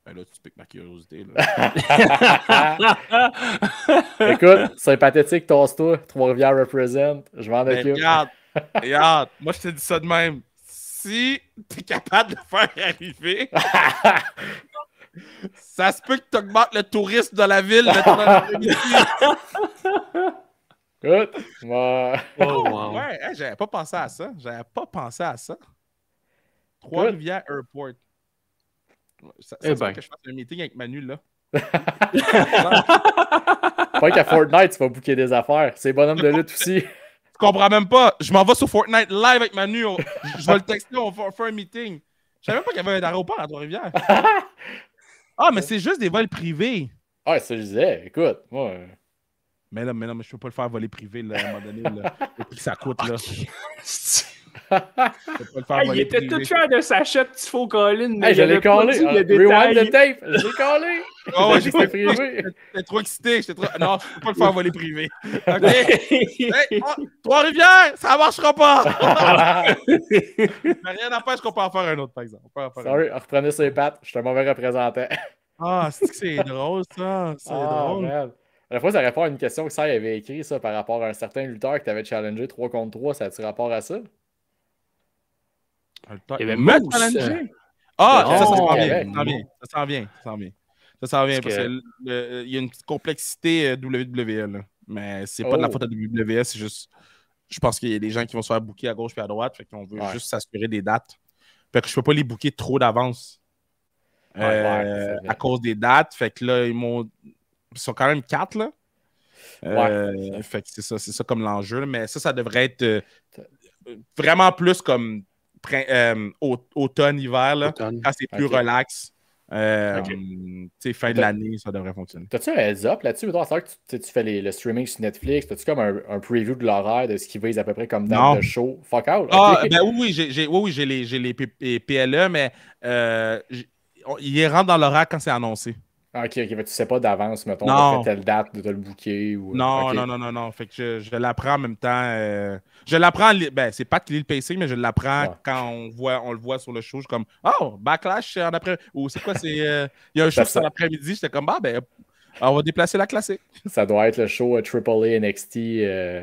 Ben là, tu piques ma curiosité, là. Écoute, c'est pathétique, tasse-toi. Trois-Rivières represent. Je m'en occupe. Regarde, moi je te dis ça de même. Si t'es capable de faire arriver, ça se peut que tu augmentes le tourisme dans la ville. Écoute, moi. Wow. Ouais, j'avais pas pensé à ça. Trois-Rivières Airport. Ça se peut que je fasse un meeting avec Manu, là. Pas qu'à Fortnite, tu vas booker des affaires. C'est bonhomme de lutte aussi. Je comprends même pas. Je m'en vais sur Fortnite live avec Manu. Je vais le texter, on va faire un meeting. Je savais même pas qu'il y avait un aéroport à Trois-Rivières. Ah, mais c'est juste des vols privés. Ah, ça je disais. Écoute, moi. Mais non, je peux pas le faire voler privé, là, à un moment donné. Là. Le prix que ça coûte, là. Il était tout fier de sa shot Tifo Colin. Hey, je l'ai collé. Rewind the tape. Je l'ai collé. Oh, ouais, j'étais privé. J'étais trop excité. Non, je peux pas le faire voler privé. OK? Hey, Trois-Rivières, ça marchera pas. Mais rien n'empêche qu'on peut en faire un autre, par exemple. Sorry, reprenez ses pattes. Je suis un mauvais représentant. Ah, c'est drôle, ça. C'est drôle. Man. La fois, ça répond à une question que ça avait écrit ça par rapport à un certain lutteur que tu avais challengé 3 contre 3. Ça a-tu rapport à ça? Il y avait challengé. Ah, ça s'en vient. Ça s'en vient parce qu'il y a une petite complexité WWE. Là. Mais c'est pas de la faute de WWE, c'est juste. Je pense qu'il y a des gens qui vont se faire booker à gauche et à droite. Fait qu'on veut juste s'assurer des dates. Fait que je peux pas les booker trop d'avance. À cause des dates. Fait que là, ils sont quand même 4 là. Fait que c'est ça comme l'enjeu. Mais ça devrait être vraiment plus comme automne-hiver, là, quand c'est plus relax. Fin de l'année, ça devrait fonctionner. T'as-tu un heads-up là-dessus? Mettons, à que tu fais le streaming sur Netflix, t'as-tu comme un preview de l'horaire de ce qu'ils visent à peu près comme date de show? Fuck out! Ah, ben oui, j'ai les PLE, mais il rentre dans l'horaire quand c'est annoncé. Ok, tu sais pas d'avance, mettons, de telle date de te le booker ou... Non. Fait que je l'apprends en même temps. Je l'apprends, c'est pas qu'il lit le pacing, mais je l'apprends quand on le voit sur le show. Je suis comme, oh, Backlash en après. Ou c'est quoi, il y a un show sur l'après-midi. J'étais comme, on va déplacer la classique. Ça doit être le show AAA NXT.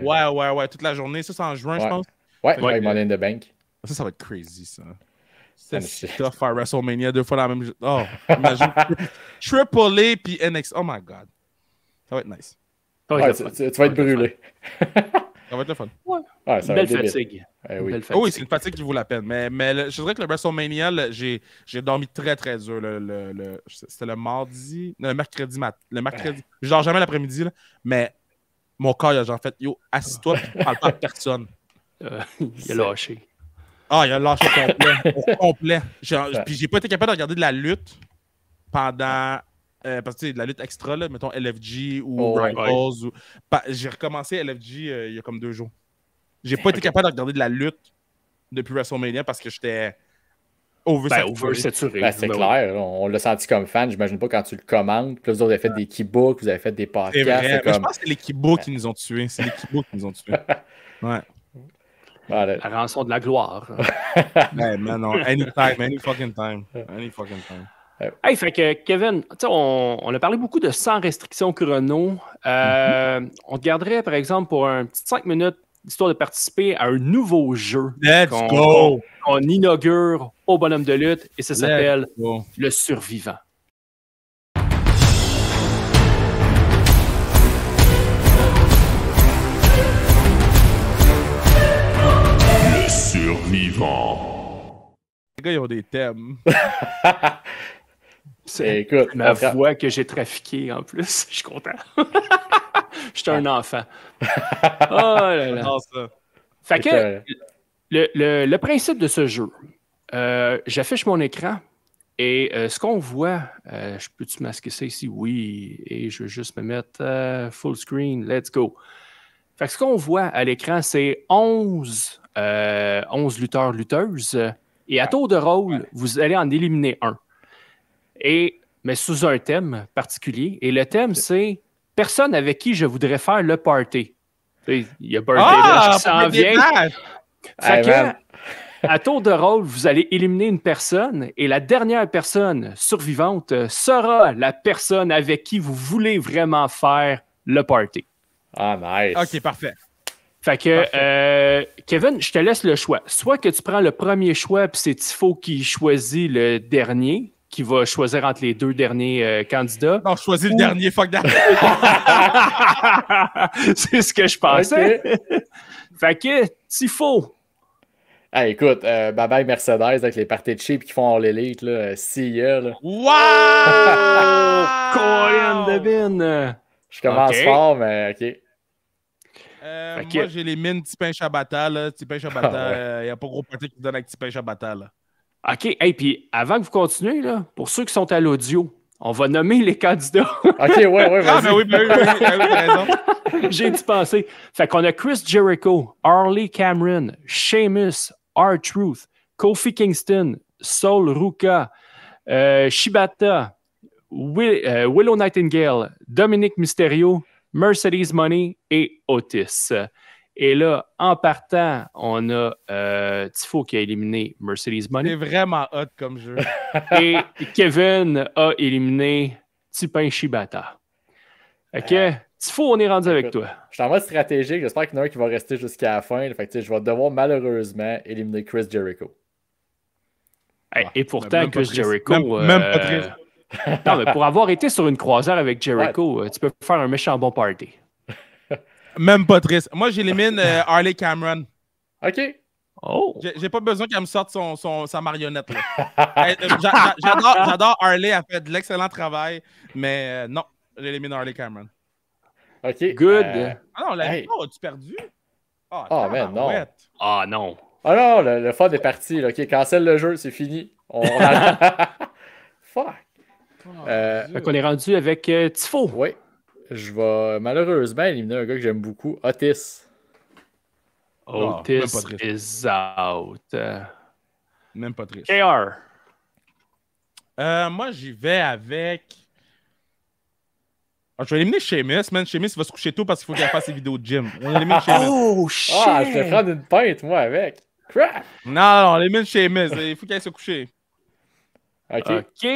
Ouais, toute la journée. Ça, c'est en juin, je pense. Ouais, avec Money in the Bank. Ça va être crazy, ça. C'est tough à WrestleMania 2 fois la même. Oh, imagine. Triple A puis NXT. Oh my god. Ça va être nice. Tu vas être brûlé. Ça va être le fun. Ouais, ça belle fatigue. Oui, c'est une fatigue qui vaut la peine. Mais je dirais que le WrestleMania, j'ai dormi très très dur. C'était le mardi. Le mercredi matin. Le mercredi. Je dors jamais l'après-midi, mais mon corps, il a genre fait yo, assis-toi et parle pas à personne. Il a lâché. Il a lâché complet. Puis j'ai pas été capable de regarder de la lutte pendant. Parce que de la lutte extra, là, mettons LFG ou Rivals. J'ai recommencé LFG il y a comme 2 jours. J'ai pas été capable de regarder de la lutte depuis WrestleMania parce que j'étais oversaturé. C'est clair, on l'a senti comme fan. J'imagine pas quand tu le commandes. Puis là, vous avez fait des keybooks, vous avez fait des podcasts. C'est vrai. Je pense que c'est les keybooks qui nous ont tués. C'est les keybooks qui nous ont tués. Ouais. La rançon de la gloire. Ouais, man, non. Anytime, any fucking time. Any fucking time. Hey, fait que Kevin, on a parlé beaucoup de sans restriction chrono. On te garderait, par exemple, pour un petit 5 minutes, histoire de participer à un nouveau jeu qu'on inaugure au bonhomme de lutte, et ça s'appelle Le Survivant. Le Survivant. Les gars, ils ont des thèmes. C'est ma voix que j'ai trafiquée en plus. Je suis content. Je suis un enfant. Oh là là. Fait que le principe de ce jeu, j'affiche mon écran et ce qu'on voit, je peux-tu masquer ça ici? Oui. Et je vais juste me mettre full screen. Let's go. Fait que ce qu'on voit à l'écran, c'est 11 lutteurs-lutteuses. Et à tour de rôle, vous allez en éliminer un. Mais sous un thème particulier. Et le thème, c'est personne avec qui je voudrais faire le party. Il y a Birthday qui s'en vient. Fait que, à tour de rôle, vous allez éliminer une personne et la dernière personne survivante sera la personne avec qui vous voulez vraiment faire le party. Ah, nice. OK, parfait. Fait que, Kevin, je te laisse le choix. Soit que tu prends le premier choix puis c'est Tifo qui choisit le dernier, qui va choisir entre les deux derniers candidats. Non, choisis le dernier, fuck that. C'est ce que je pensais. Okay. Fait que, Tifo. Ah, écoute, bye-bye Mercedes avec les parties de cheap qui font l'élite, là. See ya, là. Wow! Colin Devin. Je commence fort, mais OK. Moi, j'élimine Tipin Shabata, là. Tipin Shabata, il n'y a pas gros parti qui donne avec Tipin Shabata, là. OK. Hey, puis avant que vous continuez, là, pour ceux qui sont à l'audio, on va nommer les candidats. OK, ouais, vas-y. Ah, ben oui, t'as raison. J'ai dû penser. Fait qu'on a Chris Jericho, Harley Cameron, Sheamus, R-Truth, Kofi Kingston, Sol Ruka, Shibata, Willow Nightingale, Dominic Mysterio, Mercedes Money et Otis. Et là, en partant, on a Tifo qui a éliminé Mercedes Money. C'est vraiment hot comme jeu. Et Kevin a éliminé Tipin Shibata. OK? Tifo, on est rendu avec toi. Je suis en mode stratégique. J'espère qu'il y en a un qui va rester jusqu'à la fin. Fait que, je vais devoir malheureusement éliminer Chris Jericho. Et pourtant, Chris Jericho... Même pas triste. Non, mais pour avoir été sur une croisière avec Jericho, tu peux faire un méchant bon party. Même pas triste. Moi, j'élimine Harley Cameron. OK. Oh. J'ai pas besoin qu'elle me sorte sa marionnette. J'adore Harley, elle fait de l'excellent travail, mais non, j'élimine Harley Cameron. OK. Good. Ah non, as-tu perdu? Oh, man, non. Ah, non. Ah non, le fun est parti. Là. OK, cancelle le jeu, c'est fini. Fuck. Fait qu'on est rendu avec Tifo. Oui. Je vais malheureusement éliminer un gars que j'aime beaucoup, Otis. Otis is out. Même pas triste. KR. Moi, j'y vais avec... je vais éliminer Sheamus, man. Sheamus va se coucher tôt parce qu'il faut qu'il fasse ses vidéos de gym. On élimine Sheamus. Oh, shit! Ah, je vais prendre une pinte, moi, avec. Crap! Non, on élimine Sheamus. Il faut qu'il aille se coucher. OK.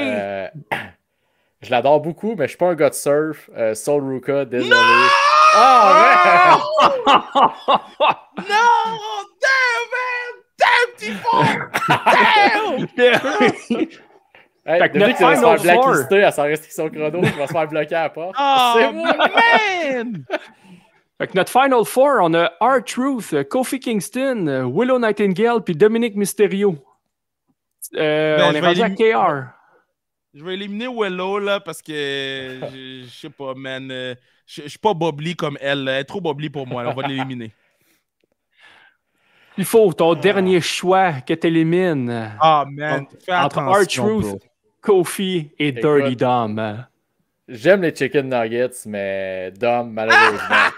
Je l'adore beaucoup, mais je suis pas un gars de surf. Sol Ruka, désolé. Non! Oh, man! Non! Damn, man! Damn, Tifo! Damn! Hey, depuis qu'il va se faire blacklister à sa restriction chrono, il va se faire bloquer à la porte. Oh, c'est man! Fait que notre Final Four, on a R-Truth, Kofi Kingston, Willow Nightingale puis Dominic Mysterio. On est rendu à KR. Je vais éliminer Willow là parce que je sais pas, man. Je suis pas Bobli comme elle. Elle est trop Bobli pour moi. Là, on va l'éliminer. Il faut ton dernier choix que tu élimines. Ah, man. Entre R-Truth, Kofi et Dirty Dom. J'aime les chicken nuggets, mais Dom, malheureusement.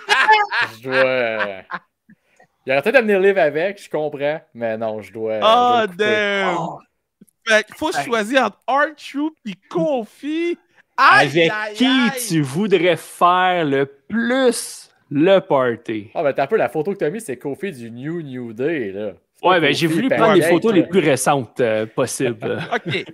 Je dois. Il aurait peut-être amené le livre avec, je comprends, mais non, je dois. Oh, damn! Oh. Fait qu'il faut choisir entre R-Truth et Kofi. Avec qui tu voudrais faire le plus le party? Ah, ben t'as un peu la photo que t'as mise, c'est Kofi du New Day, là. Ouais, ben j'ai voulu prendre les photos les plus récentes possibles. OK.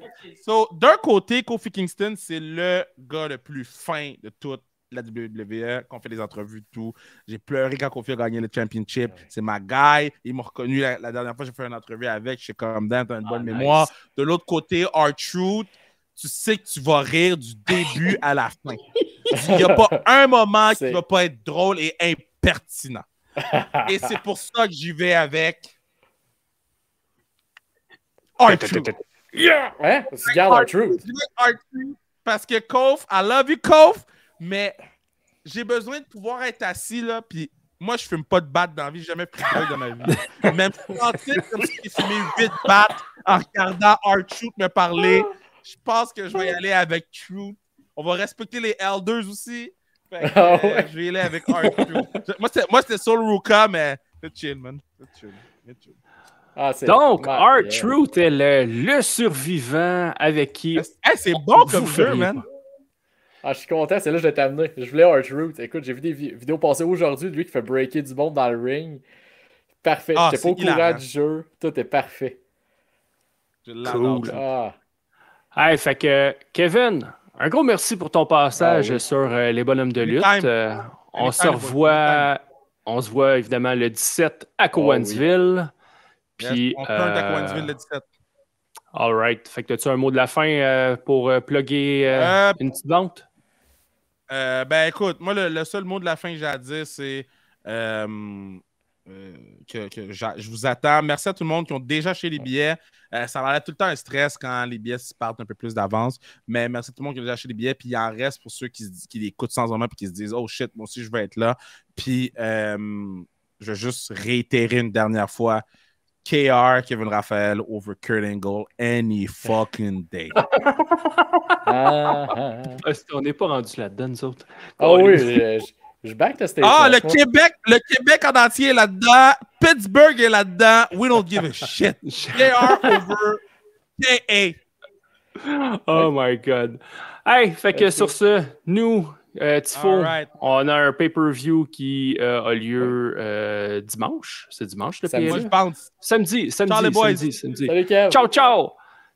So, d'un côté, Kofi Kingston, c'est le gars le plus fin de toute la WWE, qu'on fait des entrevues, tout. J'ai pleuré quand Kofi a gagné le championship. C'est ma guy. Il m'a reconnu la dernière fois que j'ai fait une entrevue avec. Je suis comme, Dan, t'as une bonne mémoire. Nice. De l'autre côté, R-Truth, tu sais que tu vas rire du début à la fin. Il n'y a pas un moment qui ne va pas être drôle et impertinent. Et c'est pour ça que j'y vais avec R-Truth. Yeah! Hein? Regarde R-Truth. Parce que Kof, I love you, Kof, mais j'ai besoin de pouvoir être assis là, puis moi, je fume pas de batte dans la vie, j'ai jamais pris de dans ma vie. Même sentir comme si j'ai fumé 8 battes en regardant R-Truth me parler, je pense que je vais y aller avec Truth. On va respecter les Elders aussi. Fait que, je vais y aller avec R-Truth. Moi, c'était Soul Ruka, mais c'est chill, man. C'est chill. Ah, donc, R-Truth est le survivant avec qui... c'est bon comme jeu, man. Ah, je suis content, c'est là que je vais t'amener. Je voulais R-Truth. Écoute, j'ai vu des vidéos passer aujourd'hui de lui qui fait breaker du monde dans le ring. Parfait. J'étais pas au courant du jeu. Tout est parfait. Cool. Hey, fait que, Kevin, un gros merci pour ton passage sur les bonhommes de lutte. On se voit évidemment le 17 à Cowansville. Puis, on turn à Cowansville le 17. All right. Fait que as-tu un mot de la fin pour plugger une petite vente? Ben écoute, moi, le seul mot de la fin que j'ai à dire, c'est que je vous attends. Merci à tout le monde qui ont déjà acheté les billets. Ça va être tout le temps un stress quand les billets partent un peu plus d'avance. Mais merci à tout le monde qui a déjà acheté les billets. Puis il en reste pour ceux qui l'écoutent sans moment et qui se disent « Oh shit, moi aussi je vais être là. » Puis je vais juste réitérer une dernière fois. KR, Kevin Raphaël, over Kurt Angle, any fucking day. On n'est pas rendu là-dedans, nous autres. Oui, je back the station. Le Québec en entier est là-dedans. Pittsburgh est là-dedans. We don't give a shit. KR over KA. Oh my God. Hey, fait que sur ce, nous, Tifo, on a un pay-per-view qui a lieu dimanche. C'est dimanche, le PLE? Moi, je pense. Samedi. Ciao, les boys. Samedi. Salut, Kev. Ciao.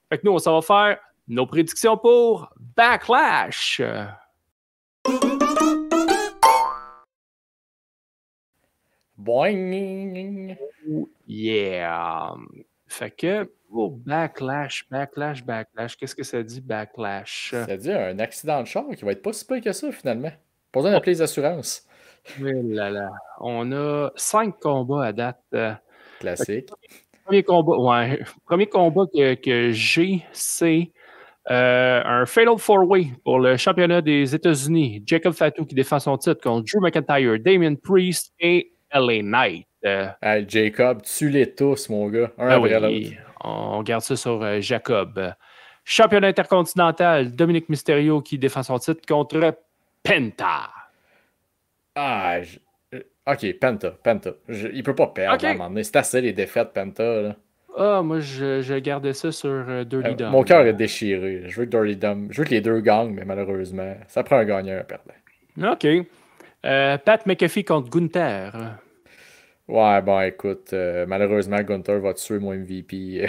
Fait que nous, on s'en va faire nos prédictions pour Backlash. Boing. Yeah. Fait que pour Backlash, qu'est-ce que ça dit, Backlash? Ça dit un accident de char qui va être pas si peu que ça, finalement. Pas besoin d'appeler les assurances. Oui, là. On a 5 combats à date. Classique. Premier combat que j'ai, c'est un Fatal 4-Way pour le championnat des États-Unis. Jacob Fatu qui défend son titre contre Drew McIntyre, Damien Priest et LA Knight. Jacob, tue-les tous, mon gars. Un après l'autre. On garde ça sur Jacob. Championnat intercontinental, Dominic Mysterio qui défend son titre contre Penta. OK, Penta. Il peut pas perdre à un moment donné. C'est assez les défaites, Penta. Là. Moi, je gardais ça sur Dirty Dom. Mon cœur est déchiré. Je veux que Dirty Dom. Je veux que les deux gagnent, mais malheureusement, ça prend un gagnant et un perdant. OK. Pat McAfee contre Gunther. Ouais, bon, écoute, malheureusement, Gunther va tuer mon MVP.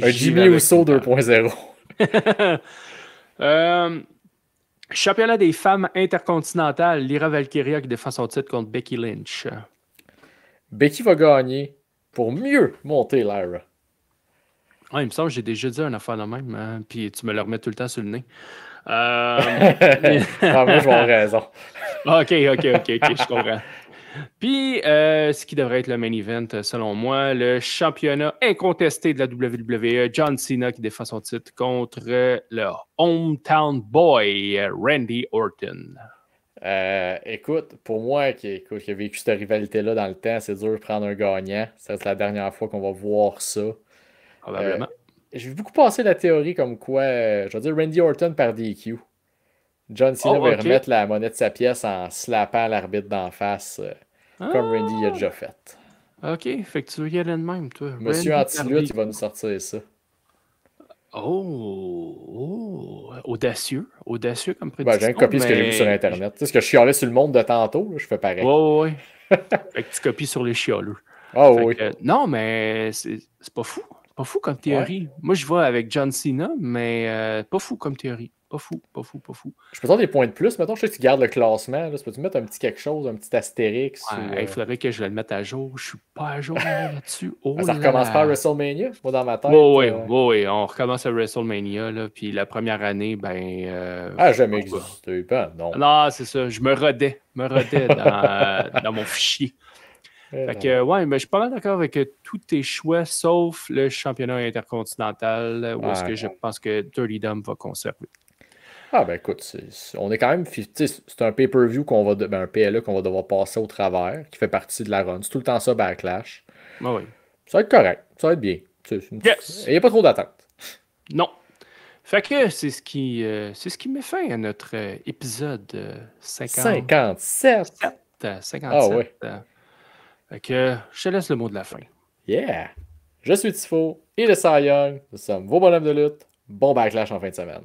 Un Jimmy Uso 2.0. Championnat des femmes intercontinentales, Lyra Valkyria qui défend son titre contre Becky Lynch. Becky va gagner pour mieux monter Lyra. Il me semble que j'ai déjà dit un affaire de même, hein, puis tu me le remets tout le temps sur le nez. Moi, je vais avoir raison. OK, je comprends. Puis, ce qui devrait être le main event, selon moi, le championnat incontesté de la WWE, John Cena qui défend son titre contre le Hometown Boy, Randy Orton. Écoute, pour moi, qui a vécu cette rivalité-là dans le temps, c'est dur de prendre un gagnant. C'est la dernière fois qu'on va voir ça. Probablement. J'ai vu beaucoup passer la théorie comme quoi, je vais dire Randy Orton par DQ. John Cena va remettre la monnaie de sa pièce en slappant l'arbitre d'en face, comme Randy a déjà fait. OK, fait que tu veux y aller de même, toi. Monsieur Antilutte, il va nous sortir ça. Audacieux. Audacieux comme prédiction. J'ai un copié ce que j'ai vu sur Internet. Tu sais, ce que je chialais sur le monde de tantôt, là, je fais pareil. Ouais. Fait que tu copies sur les chialeux. Oui. Non, mais c'est pas fou. C'est pas fou comme théorie. Ouais. Moi, je vais avec John Cena, mais pas fou comme théorie. Pas fou. Je peux te donner des points de plus. Mettons, je sais que tu gardes le classement. Là. Peux-tu mettre un petit quelque chose, un petit astérix? Il faudrait que je le mette à jour. Je suis pas à jour là-dessus. Ça recommence pas à WrestleMania? Moi, dans ma tête. Oui. On recommence à WrestleMania. Là, puis la première année, jamais existé. Non. Non, c'est ça. Je me rodais dans mon fichier. Fait que, mais je suis pas mal d'accord avec tous tes choix, sauf le championnat intercontinental, où est-ce que je pense que Dirty Dom va conserver. Écoute, on est quand même. C'est un pay-per-view un PLE qu'on va devoir passer au travers, qui fait partie de la run. C'est tout le temps ça, Backlash. Oui. Ça va être correct. Ça va être bien. Yes! Il n'y a pas trop d'attente. Non. Fait que c'est ce qui met fin à notre épisode 57. 57. Fait que je te laisse le mot de la fin. Yeah! Je suis Tifo et le Cy Young. Nous sommes vos bonhommes de lutte. Bon Backlash en fin de semaine.